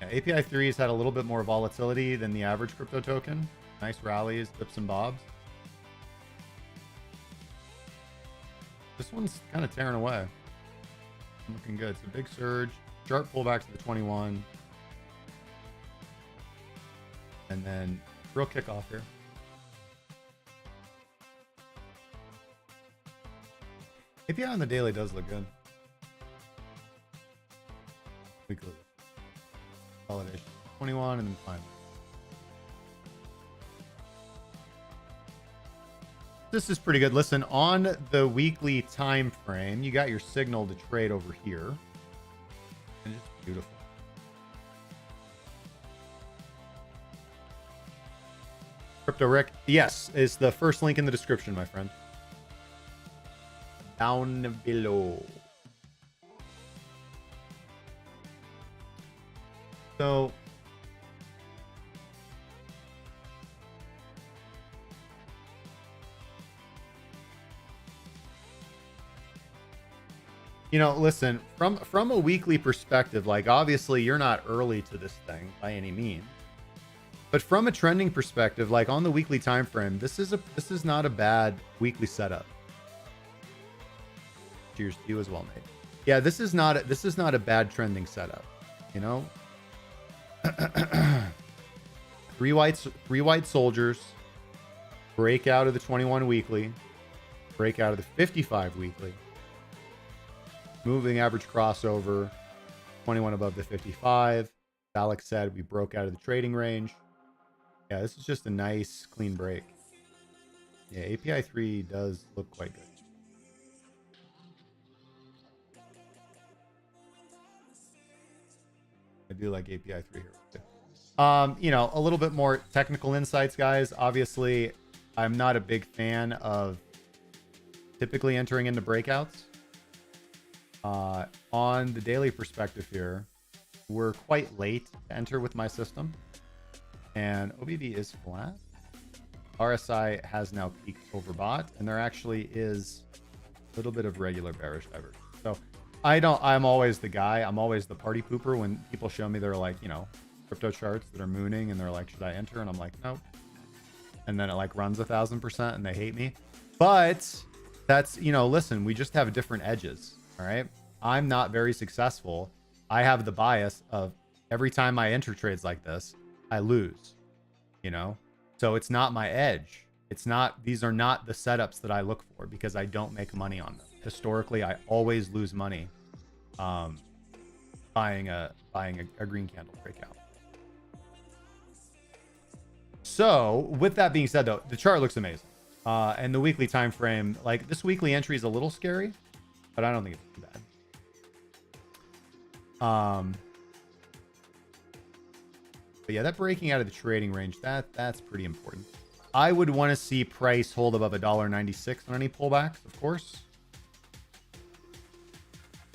Yeah, API 3 has had a little bit more volatility than the average crypto token. Nice rallies, dips and bobs. This one's kind of tearing away. Looking good. It's a big surge. Sharp pullback to the 21. And then real kickoff here. API on the daily does look good. Weekly. Validation. 21 and then finally. This is pretty good. Listen, on the weekly time frame, you got your signal to trade over here. And it's beautiful. Crypto Rick, yes, is the first link in the description, my friend. Down below. So, you know, listen, from a weekly perspective, like obviously you're not early to this thing by any means. But from a trending perspective, like on the weekly time frame, this is not a bad weekly setup. Cheers to you as well, mate. Yeah, this is not a bad trending setup, you know? three white soldiers, break out of the 21 weekly, break out of the 55 weekly, moving average crossover, 21 above the 55. Alex said we broke out of the trading range. Yeah, this is just a nice clean break. Yeah, API 3 does look quite good. I do like API 3 here too. You know, a little bit more technical insights, guys. Obviously, I'm not a big fan of typically entering into breakouts. On the daily perspective here, we're quite late to enter with my system. And OBV is flat. RSI has now peaked overbought, and there actually is a little bit of regular bearish divergence. So I'm always the guy. I'm always the party pooper when people show me their, like, you know, crypto charts that are mooning and they're like, should I enter? And I'm like, nope. And then it like runs 1,000% and they hate me. But that's, you know, listen, we just have different edges. All right. I'm not very successful. I have the bias of every time I enter trades like this, I lose, you know? So it's not my edge. It's not, these are not the setups that I look for because I don't make money on them. Historically, I always lose money buying a green candle breakout. So with that being said, though, the chart looks amazing. And the weekly time frame, like this weekly entry is a little scary, but I don't think it's too bad. But yeah, that breaking out of the trading range, that's pretty important. I would want to see price hold above $1.96 on any pullbacks, of course.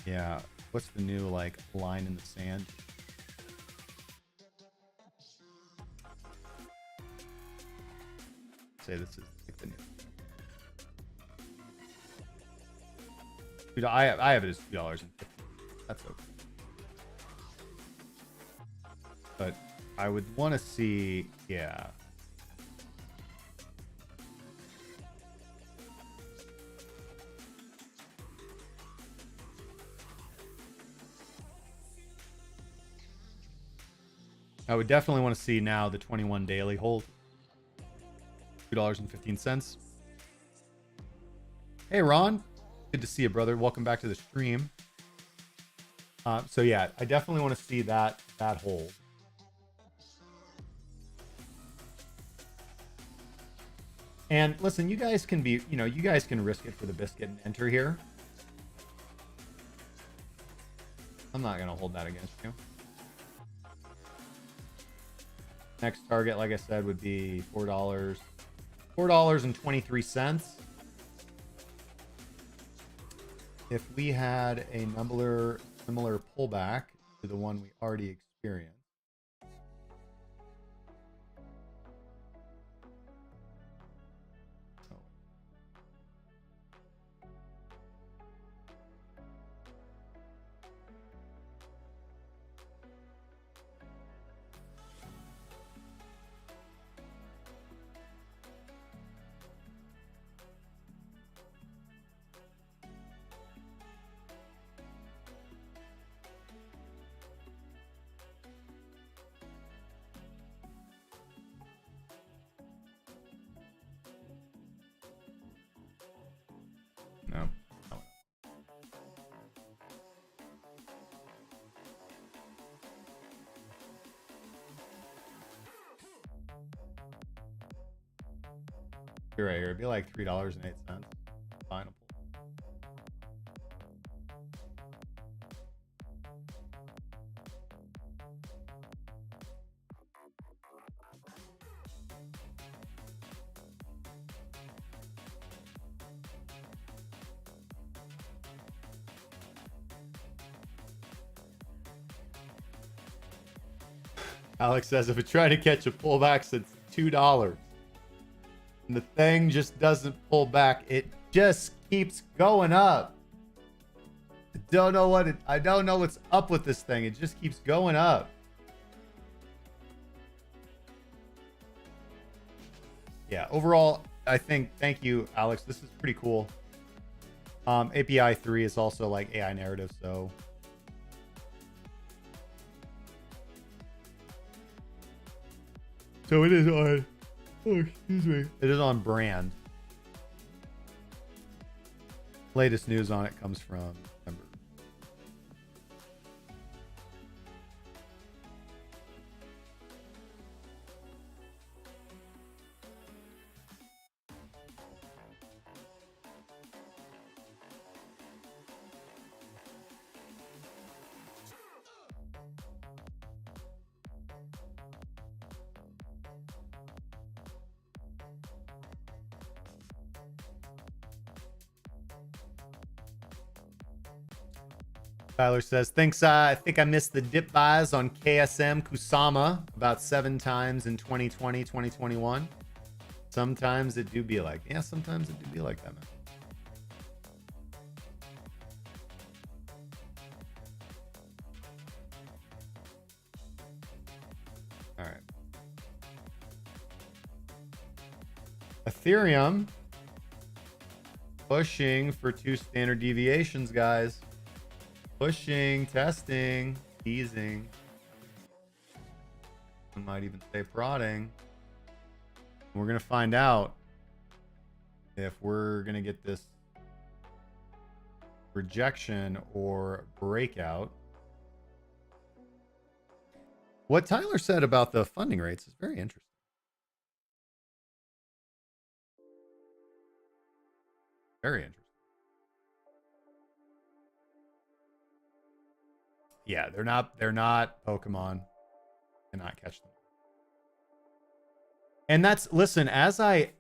Yeah, what's the new like line in the sand? Say this is like the new. Dude, I have it as $2.50. That's okay. But I would want to see, yeah. I would definitely want to see now the 21 daily hold. $2.15. Hey, Ron. Good to see you, brother. Welcome back to the stream. So yeah, I definitely want to see that hold. And listen, you guys can be, you know, you guys can risk it for the biscuit and enter here. I'm not going to hold that against you. Next target, like I said, would be $4. $4.23. If we had a similar pullback to the one we already experienced. You're right here. It'd be like $3.08. Final. Alex says if it's trying to catch a pullback, it's $2. And the thing just doesn't pull back. It just keeps going up. I don't know what's up with this thing. It just keeps going up. Yeah, overall, I think, thank you, Alex. This is pretty cool. API 3 is also like AI narrative, so it is on, oh, excuse me. It is on brand. Latest news on it comes from September. Tyler says, I think I missed the dip buys on KSM Kusama about 7 times in 2020, 2021. Sometimes it do be like, yeah, sometimes it do be like that, man. All right. Ethereum pushing for 2 standard deviations, guys. Pushing, testing, teasing. I might even say prodding. We're going to find out if we're going to get this rejection or breakout. What Tyler said about the funding rates is very interesting. Very interesting. Yeah, they're not Pokemon. Cannot catch them. And that's, listen, as I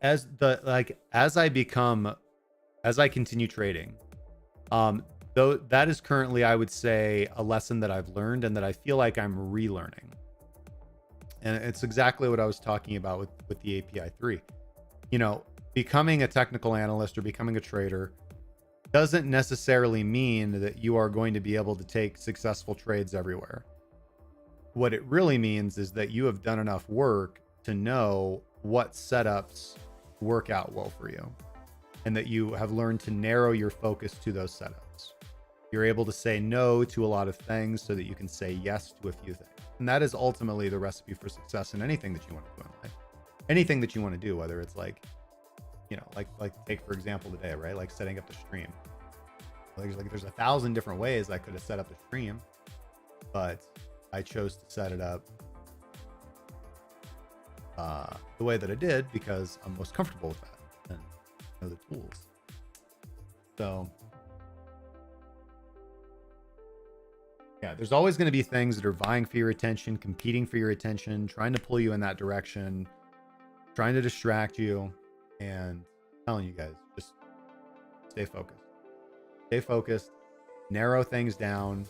continue trading, though that is currently, I would say, a lesson that I've learned and that I feel like I'm relearning. And it's exactly what I was talking about with the API 3. You know, becoming a technical analyst or becoming a trader doesn't necessarily mean that you are going to be able to take successful trades everywhere. What it really means is that you have done enough work to know what setups work out well for you, and that you have learned to narrow your focus to those setups. You're able to say no to a lot of things so that you can say yes to a few things. And that is ultimately the recipe for success in anything that you want to do in life. Anything that you want to do, whether it's like, you know, like take for example today, right? Like setting up the stream. Like there's 1,000 different ways I could have set up the stream, but I chose to set it up the way that I did because I'm most comfortable with that and know the tools. So yeah, there's always going to be things that are vying for your attention, competing for your attention, trying to pull you in that direction, trying to distract you. And I'm telling you guys, just stay focused. Stay focused, narrow things down,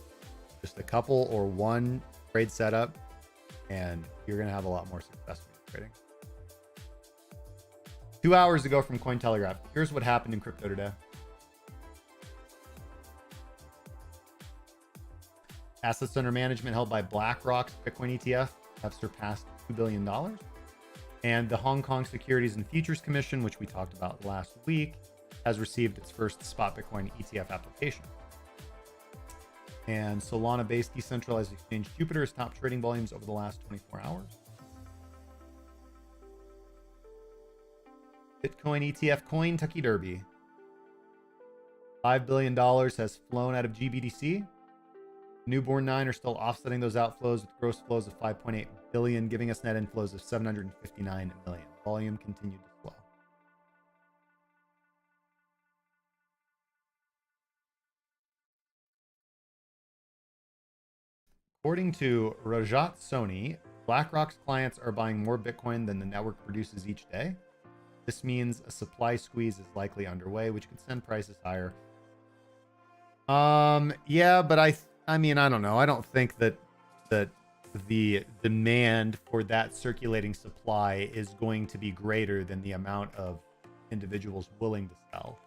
just a couple or one trade setup, and you're going to have a lot more success with trading. 2 hours ago from Cointelegraph, here's what happened in crypto today. Assets under management held by BlackRock's Bitcoin ETF have surpassed $2 billion. And the Hong Kong Securities and Futures Commission, which we talked about last week, has received its first spot Bitcoin ETF application. And Solana-based decentralized exchange Jupiter has topped trading volumes over the last 24 hours. Bitcoin ETF coin Tucky Derby. $5 billion has flown out of GBDC. Newborn 9 are still offsetting those outflows with gross flows of 5.8 billion, giving us net inflows of 759 million. Volume continued to flow. According to Rajat Soni, BlackRock's clients are buying more Bitcoin than the network produces each day. This means a supply squeeze is likely underway, which could send prices higher. Yeah, but I mean, I don't know. I don't think that the demand for that circulating supply is going to be greater than the amount of individuals willing to sell.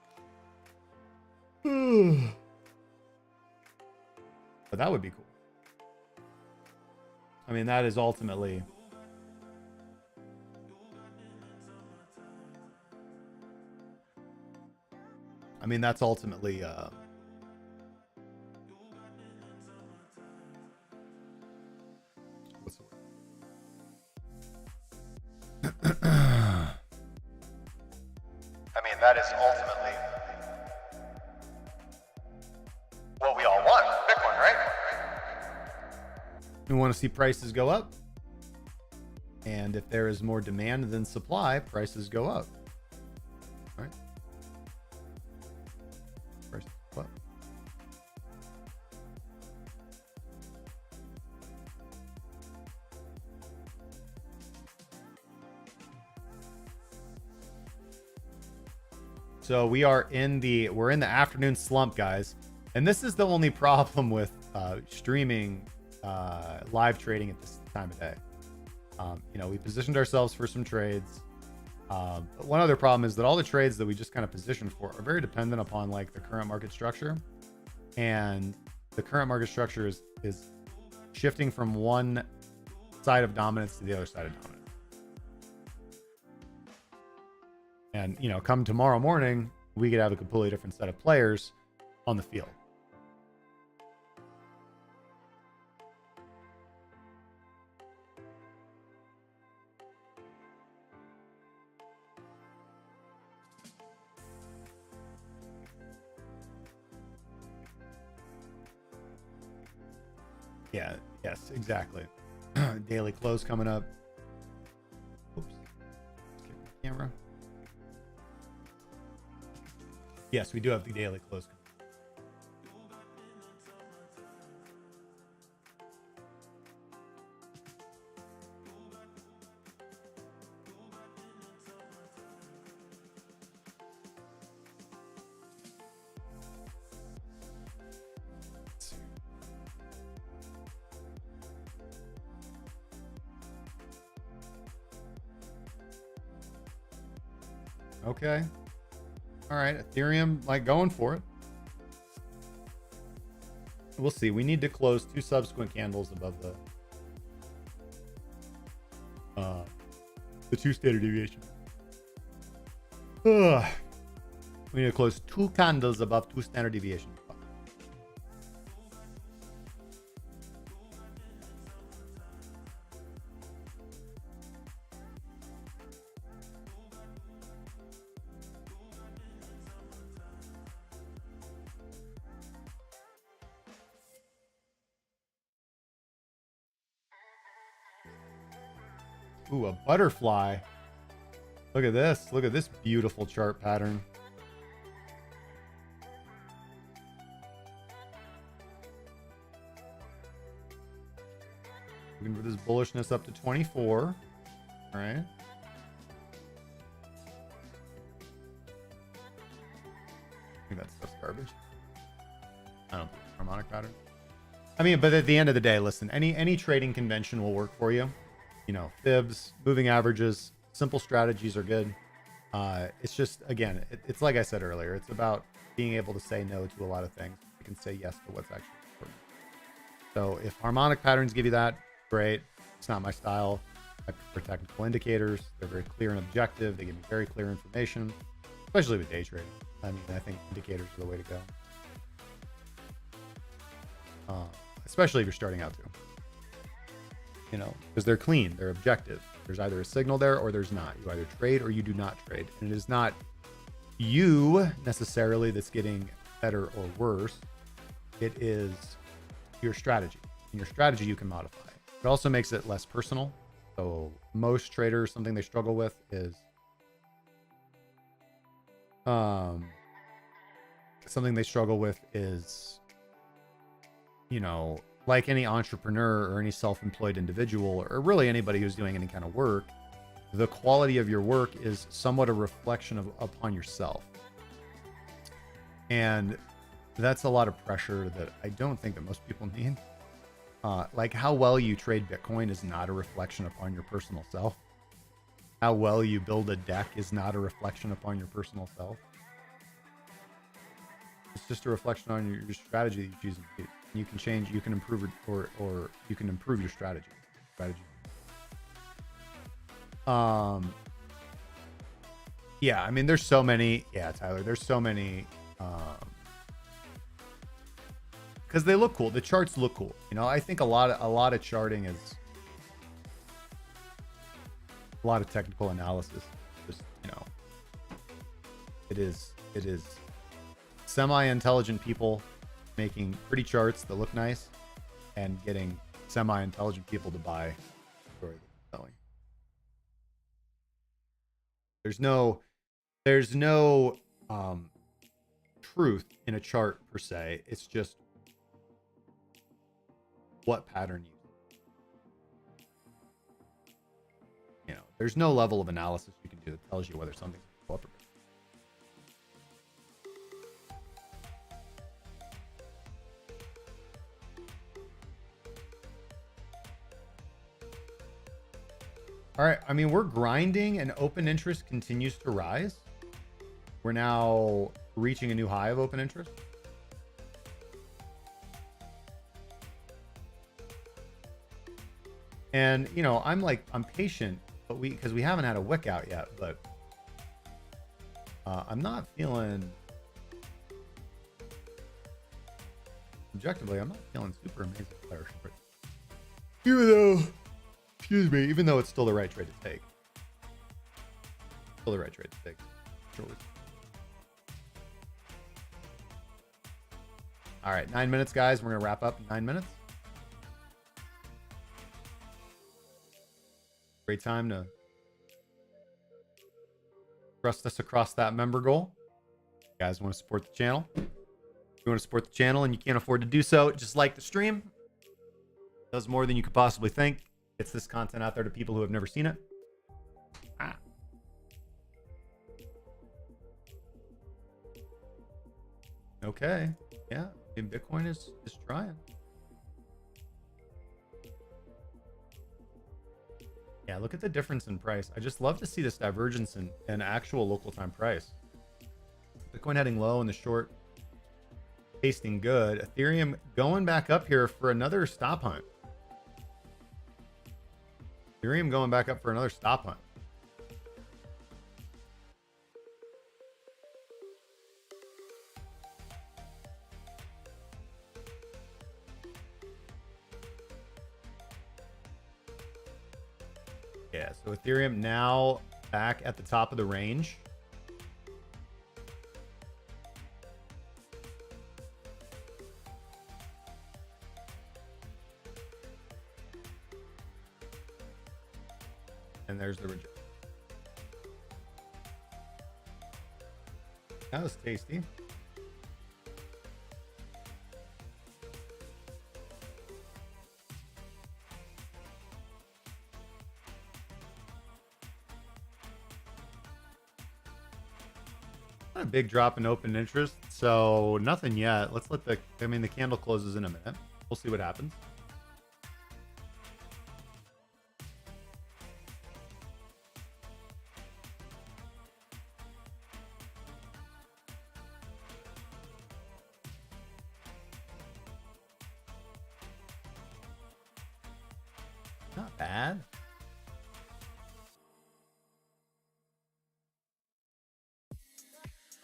But that would be cool. I mean, that is ultimately... I mean, that's ultimately... what's the word? I mean, that is ultimately what we all want. Bitcoin, right? We want to see prices go up. And if there is more demand than supply, prices go up. Right? Prices go up. So we're in the afternoon slump, guys. And this is the only problem with streaming live trading at this time of day. You know, we positioned ourselves for some trades. But one other problem is that all the trades that we just kind of positioned for are very dependent upon like the current market structure. And the current market structure is shifting from one side of dominance to the other side of dominance. And, you know, come tomorrow morning, we could have a completely different set of players on the field. Yeah, yes, exactly. Daily close coming up. Oops. Let's get the camera. Yes, we do have the daily close. Okay. All right, Ethereum, like going for it. We'll see. We need to close 2 subsequent candles above the 2 standard deviation. We need to close 2 candles above 2 standard deviations. Ooh, a butterfly. Look at this. Look at this beautiful chart pattern. Looking for this bullishness up to 24. All right. I think that stuff's garbage. I don't think harmonic pattern. I mean, but at the end of the day, listen, any trading convention will work for you. You know, fibs, moving averages, simple strategies are good. It's just, again, it's like I said earlier, it's about being able to say no to a lot of things. You can say yes to what's actually important. So if harmonic patterns give you that, great. It's not my style. I prefer technical indicators. They're very clear and objective. They give me very clear information, especially with day trading. I mean, I think indicators are the way to go. Especially if you're starting out too. You know, because they're clean, they're objective. There's either a signal there or there's not. You either trade or you do not trade. And it is not you necessarily that's getting better or worse. It is your strategy. And your strategy you can modify. It also makes it less personal. So most traders, something they struggle with is you know, like any entrepreneur or any self-employed individual, or really anybody who's doing any kind of work, the quality of your work is somewhat a reflection of upon yourself. And that's a lot of pressure that I don't think that most people need. Like how well you trade Bitcoin is not a reflection upon your personal self. How well you build a deck is not a reflection upon your personal self. It's just a reflection on your strategy that you choose to do. You can change, you can improve, or you can improve your strategy. Yeah, I mean, there's so many. Yeah, Tyler, there's so many. Because they look cool. The charts look cool. You know, I think a lot of charting is a lot of technical analysis. Just, you know, it is semi-intelligent people making pretty charts that look nice and getting semi-intelligent people to buy the story they're selling. There's no truth in a chart per se. It's just what pattern you know, there's no level of analysis you can do that tells you whether something's up or down. All right, I mean, we're grinding and open interest continues to rise. We're now reaching a new high of open interest. And, you know, I'm patient, but because we haven't had a wick out yet, but I'm not feeling, objectively, I'm not feeling super amazing player short. Even though it's still the right trade to take. Still the right trade to take. Sure. All right, 9 minutes, guys. We're going to wrap up in 9 minutes. Great time to thrust us across that member goal. You guys want to support the channel? If you want to support the channel and you can't afford to do so, just like the stream. It does more than you could possibly think. Gets this content out there to people who have never seen it. Okay. Yeah. Bitcoin is trying. Yeah, look at the difference in price. I just love to see this divergence in actual local time price. Bitcoin heading low in the short, tasting good. Ethereum going back up here for another stop hunt. Ethereum going back up for another stop hunt. Yeah, so Ethereum now back at the top of the range. And there's the rejection. That was tasty. Not a big drop in open interest, so nothing yet. Let's let the candle closes in a minute. We'll see what happens. Not bad.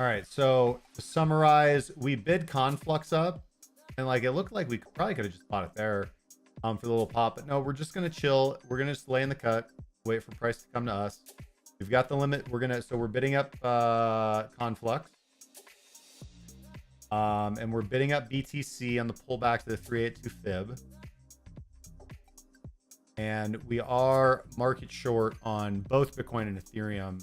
All right, so to summarize, we bid Conflux up, and like it looked like we probably could have just bought it there for the little pop, but no, we're just gonna chill. We're gonna just lay in the cut, wait for price to come to us. We've got the limit. We're bidding up Conflux, and we're bidding up BTC on the pullback to the 382 fib, and we are market short on both Bitcoin and Ethereum.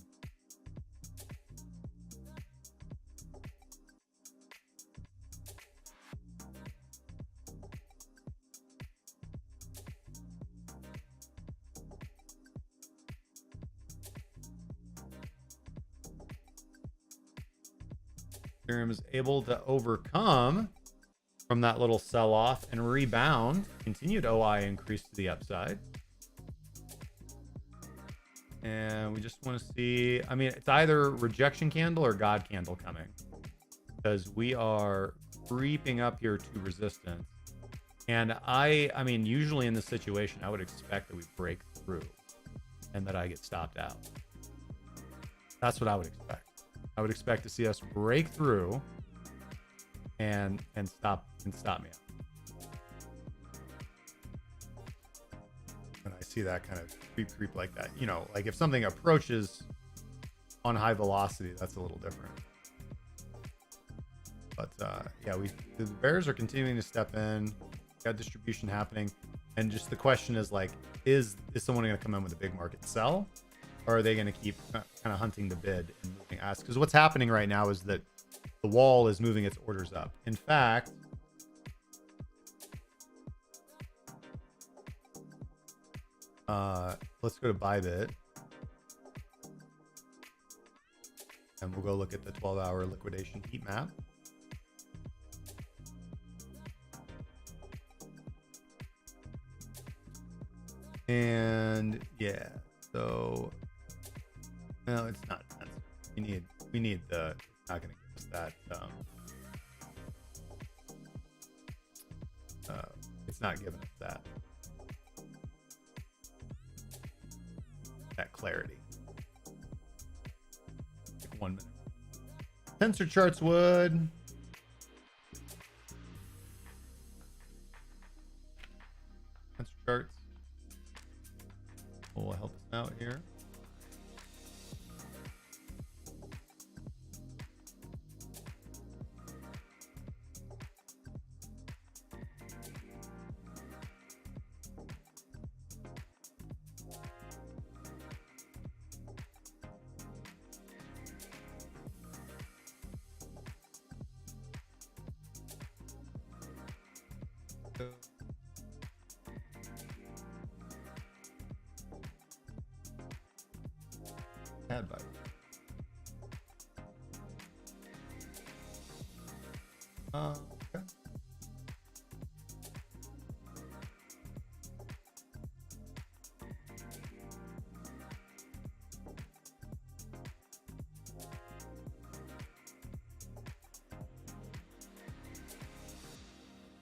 Ethereum is able to overcome from that little sell-off and rebound. Continued OI increase to the upside. And we just want to see, I mean, it's either rejection candle or God candle coming, because we are creeping up here to resistance. And I mean, usually in this situation, I would expect that we break through and that I get stopped out. That's what I would expect. I would expect to see us break through and stop me out. When I see that kind of creep like that, you know, like if something approaches on high velocity, that's a little different. But yeah, the bears are continuing to step in. Got distribution happening, and just the question is like, is someone going to come in with a big market sell, or are they going to keep kind of hunting the bid and moving us? Because what's happening right now is that the wall is moving its orders up. In fact, let's go to ByBit, and we'll go look at the 12-hour liquidation heat map. And yeah, so no, it's not. We need the. It's not going to give us that. It's not giving us that clarity. Like 1 minute. Tensor charts would. Tensor charts will help us out here. Add by. Okay.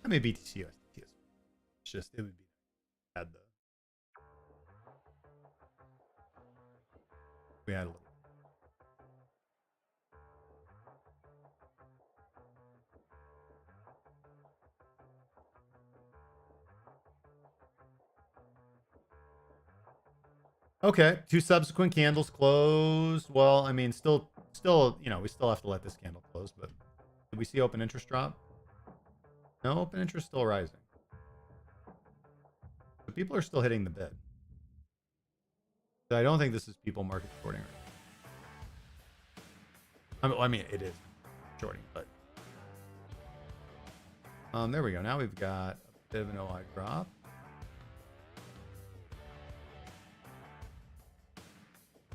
I mean, BTC USDT is just, it would be add the. We had a little. Okay, 2 subsequent candles closed. Well, I mean, still, you know, we still have to let this candle close, but did we see open interest drop? No, open interest still rising. But people are still hitting the bid. So I don't think this is people market shorting right now. I mean, it is shorting, but there we go. Now we've got a bit of an OI drop.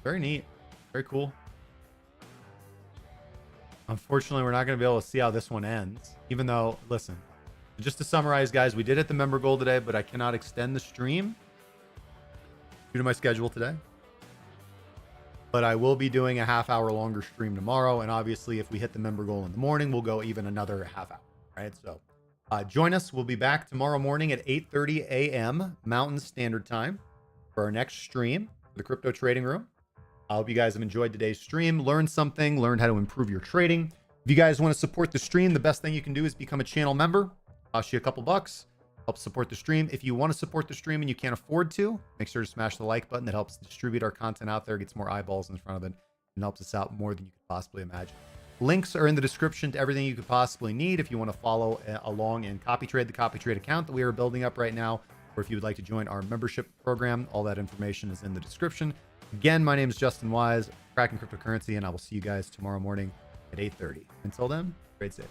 Very neat. Very cool. Unfortunately, we're not going to be able to see how this one ends. Even though, listen, just to summarize, guys, we did hit the member goal today, but I cannot extend the stream due to my schedule today. But I will be doing a half-hour longer stream tomorrow. And obviously, if we hit the member goal in the morning, we'll go even another half hour. Right? So join us. We'll be back tomorrow morning at 8:30 a.m. Mountain Standard Time for our next stream for the Crypto Trading Room. I hope you guys have enjoyed today's stream, learned something, learned how to improve your trading. If you guys want to support the stream, the best thing you can do is become a channel member. Cost you a couple bucks, helps support the stream. If you want to support the stream and you can't afford to, make sure to smash the like button. That helps distribute our content out there, gets more eyeballs in front of it, and helps us out more than you could possibly imagine. Links are in the description to everything you could possibly need if you want to follow along and copy trade the copy trade account that we are building up right now, or if you would like to join our membership program, all that information is in the description. Again, my name is Justin Wise, Cracking Cryptocurrency, and I will see you guys tomorrow morning at 8:30. Until then, trade safe.